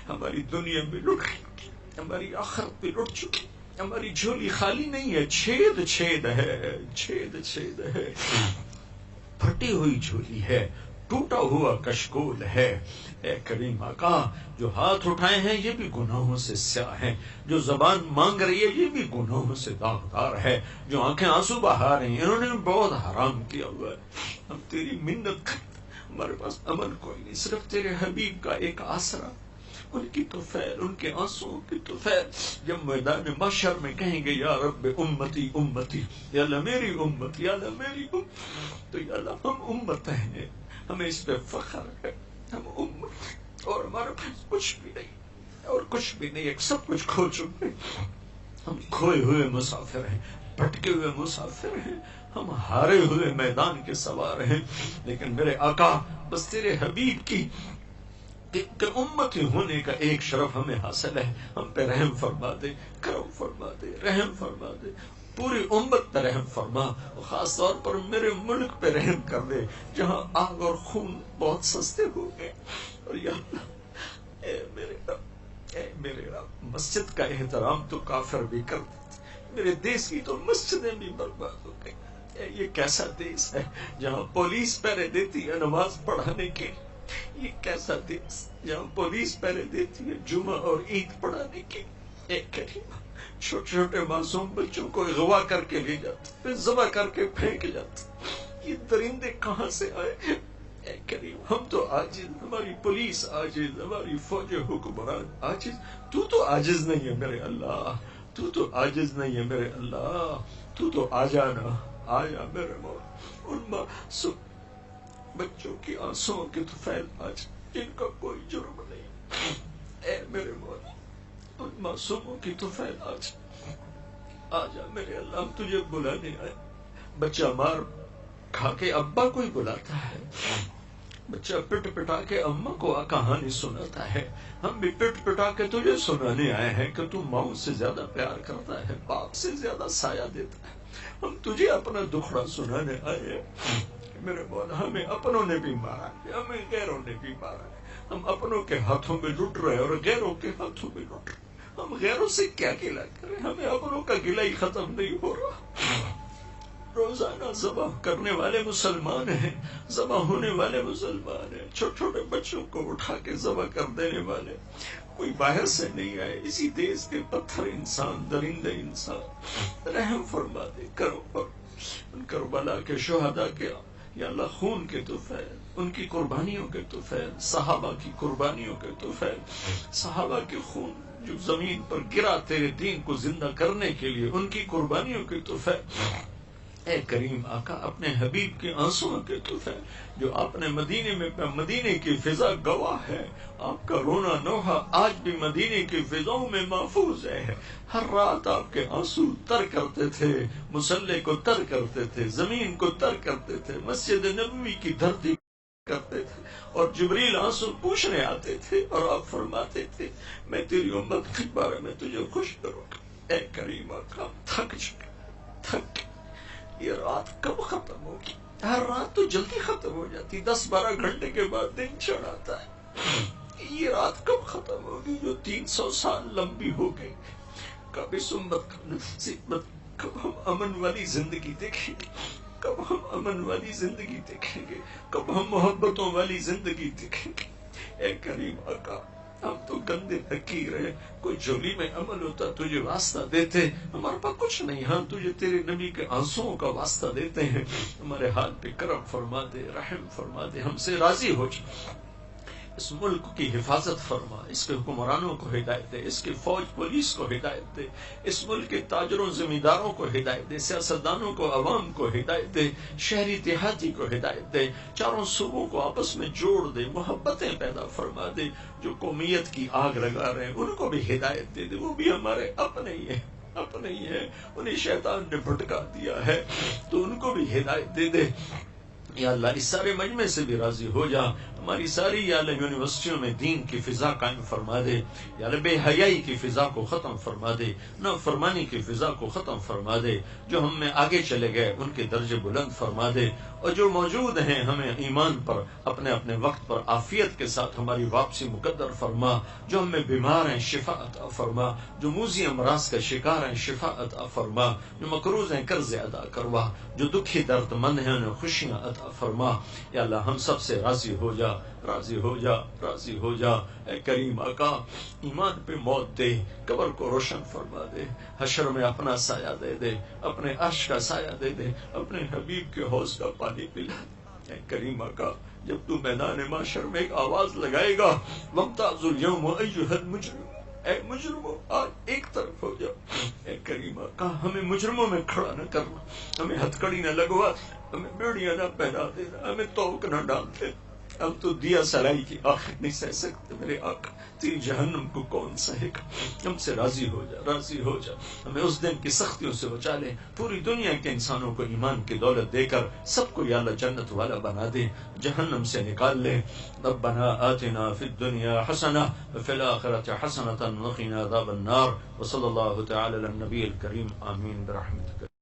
ہماری دنیا میں لٹ چکی، ہماری آخرت پہ لٹ چکی. ہماری جھولی خالی نہیں ہے، چھید چھید ہے، چھید چھید ہے. پھٹی ہوئی جھولی ہے، ٹوٹا ہوا کشکول ہے. اے کریم آقا، جو ہاتھ اٹھائے ہیں یہ بھی گناہوں سے سیاہ ہیں، جو زبان مانگ رہی ہے یہ بھی گناہوں سے داغدار ہے، جو آنکھیں آنسو بہا رہی ہیں انہوں نے بہت حرام کیا ہوا ہے. ہم تیری منت کرتے، ہمارے پاس عمل کوئی نہیں، صرف تیرے حبیب کا ایک آسرا، ان کی توفیل، ان کے آنسوؤں کی توفیل. جب میدان محشر میں کہیں گے یا رب امتی امتی، یا اللہ میری امت، یا اللہ میری امت، تو یا اللہ ہم امت ہیں، ہمیں اس پہ فخر ہے. ہم امت، اور ہمارے پاس کچھ بھی نہیں، اور کچھ بھی نہیں، ایک سب کچھ کھو چکے. ہم کھوئے ہوئے مسافر ہیں، بھٹکے ہوئے مسافر ہیں، ہم ہارے ہوئے میدان کے سوار ہیں. لیکن میرے آقا، بس تیرے حبیب کی کہ امتی ہونے کا ایک شرف ہمیں حاصل ہے. ہم پہ رحم فرما دے، کرم فرما دے، رحم فرما دے. پوری امت پہ رحم فرما، خاص طور پر میرے ملک پہ رحم کر دے جہاں آگ اور خون بہت سستے ہو گئے. اور یا اللہ، اے میرے رب، اے میرے رب، مسجد کا احترام تو کافر بھی کر دیتے، میرے دیس کی تو مسجدیں بھی برباد ہو گئی. یہ کیسا دیس ہے جہاں پولیس پہرے دیتی ہے نماز پڑھانے کے؟ یہ کیسا دیس جہاں پولیس پہرے دیتی ہے جمعہ اور عید پڑھانے کے؟ ایک کریم، چھوٹے چھوٹے معصوم بچوں کو اغوا کر کے لے جاتے، پھر ذبح کر کے پھینک جاتے. یہ درندے کہاں سے آئے؟ اے کریم، ہم تو عاجز، ہماری پولیس عاجز، ہماری فوج حکمران عاجز. تو عاجز نہیں ہے میرے اللہ، تو عاجز نہیں ہے میرے اللہ. تو آ جانا، آ جا میرے مولا. ان معصوم بچوں کی آنسوؤں کی طفیل آج جن کا کوئی جرم نہیں، اے میرے مولا ان معصوموں کی طفیل آج آ جا میرے اللہ. ہم تجھے بلانے آئے. بچہ مار کھا کے ابا کو ہی بلاتا ہے، بچہ پٹ پٹا کے اماں کو کہانی سناتا ہے. ہم بھی پٹ پٹا کے تجھے سنانے آئے ہیں کہ تو ماں سے زیادہ پیار کرتا ہے، باپ سے زیادہ سایہ دیتا ہے. ہم تجھے اپنا دکھڑا سنانے آئے ہیں. میرے مولا، ہمیں اپنوں نے بھی مارا ہے، ہمیں غیروں نے بھی مارا ہے. ہم اپنوں کے ہاتھوں میں لٹ رہے اور غیروں کے ہاتھوں میں لٹ رہے. ہم غیروں سے کیا گلہ کریں؟ ہمیں اپنوں کا گلہ ہی ختم نہیں ہو رہا. روزانہ ذبح کرنے والے مسلمان ہیں، ذبح ہونے والے مسلمان ہیں، چھوٹے چھوٹے بچوں کو اٹھا کے ذبح کر دینے والے. کوئی باہر سے نہیں آئے، اسی دیس کے پتھر انسان، درندے انسان. رحم فرما دے، کرو پر ان کربلا کے شہداء کے یا اللہ خون کے طفیل، ان کی قربانیوں کے طفیل، صحابہ کی قربانیوں کے طفیل، صحابہ کے خون جو زمین پر گرا تیرے دین کو زندہ کرنے کے لیے، ان کی قربانیوں کے طفیل. اے کریم آقا اپنے حبیب کے آنسوں کے طرف ہے جو آپ نے مدینے میں مدینے کی فضا گواہ ہے. آپ کا رونا نوحہ آج بھی مدینے کی فضاؤں میں محفوظ ہے. ہر رات آپ کے آنسو تر کرتے تھے، مصلے کو تر کرتے تھے، زمین کو تر کرتے تھے، مسجد نبوی کی دھرتی کرتے تھے، اور جبریل آنسو پوچھنے آتے تھے اور آپ فرماتے تھے میں تیری امت کے بارے میں تجھے خوش کروں گا. اے کریم آقا تھک چکے، تھک، یہ رات کب ختم ہوگی؟ ہر رات تو جلدی ختم ہو جاتی، 10-12 گھنٹے کے بعد دن چڑھ آتا ہے. یہ رات کب ختم ہوگی جو 300 سال لمبی ہو گئی؟ کب اس امت کا نصیبت، کب ہم امن والی زندگی دیکھیں گے؟ کب ہم امن والی زندگی دیکھیں گے؟ کب ہم محبتوں والی زندگی دیکھیں گے؟ اے کریم آقا ہم تو گندے فقیر ہیں، کوئی جولی میں عمل ہوتا تجھے واسطہ دیتے، ہمارے پاس کچھ نہیں، ہم تجھے تیرے نبی کے آنسوؤں کا واسطہ دیتے ہیں. ہمارے حال پہ کرم فرما دے، رحم فرما دے، ہم سے راضی ہو جا. اس ملک کی حفاظت فرما، اس کے حکمرانوں کو ہدایت دے، اس کی فوج پولیس کو ہدایت دے، اس ملک کے تاجروں زمینداروں کو ہدایت دے، سیاستدانوں کو، عوام کو ہدایت دے، شہری دیہاتی کو ہدایت دے، چاروں صوبوں کو آپس میں جوڑ دے، محبتیں پیدا فرما دے. جو قومیت کی آگ لگا رہے ہیں ان کو بھی ہدایت دے دے، وہ بھی ہمارے اپنے ہی ہیں، اپنے ہی ہیں، انہیں شیطان نے بھٹکا دیا ہے تو ان کو بھی ہدایت دے دے. یا اللہ اس سارے مجمع سے بھی راضی ہو جا، ہماری ساری یا اللہ یونیورسٹیوں میں دین کی فضا قائم فرما دے. یا اللہ بے حیائی کی فضا کو ختم فرما دے، نافرمانی کی فضا کو ختم فرما دے. جو ہم میں آگے چلے گئے ان کے درجے بلند فرما دے، اور جو موجود ہیں ہمیں ایمان پر اپنے اپنے وقت پر عافیت کے ساتھ ہماری واپسی مقدر فرما. جو ہم میں بیمار ہیں شفا عطا فرما، جو موذی امراض کا شکار ہیں شفا عطا فرما، جو مقروض ہیں قرض ادا کروا، جو دکھی درد مند ہیں انہیں خوشیاں عطا فرما. یا اللہ ہم سب سے راضی ہو جا، راضی ہو جا، راضی ہو جا. اے کریم آقا ایمان پہ موت دے، قبر کو روشن فرما دے، حشر میں اپنا سایہ دے دے، اپنے عرش کا سایہ دے دے، اپنے حبیب کے حوض کا پانی پلا دے. اے کریم آقا جب تو میدان محشر میں ایک آواز لگائے گا وامتاز الیوم ایھا المجرم، اے مجرموں آج ایک طرف ہو جاؤ. اے کریم آقا ہمیں مجرموں میں کھڑا نہ کرنا، ہمیں ہتھکڑی نہ لگوا، ہمیں بیڑیاں نہ پہنا دینا، ہمیں توق نہ ڈال دے. ہم تو دیا سلائی کی آخر نہیں سہ سکتے میرے آقا، تیری جہنم کو کون سہے گا؟ ہم سے راضی ہو جا، راضی ہو جا. ہمیں اس دن کی سختیوں سے بچا لے، پوری دنیا کے انسانوں کو ایمان کی دولت دے کر سب کو یا اللہ جنت والا بنا دے، جہنم سے نکال لے. ربنا آتنا فی الدنیا حسنہ وفی الآخرۃ حسنۃ وقنا عذاب النار. وصلی اللہ تعالی علی النبی الکریم. آمین برحمتک.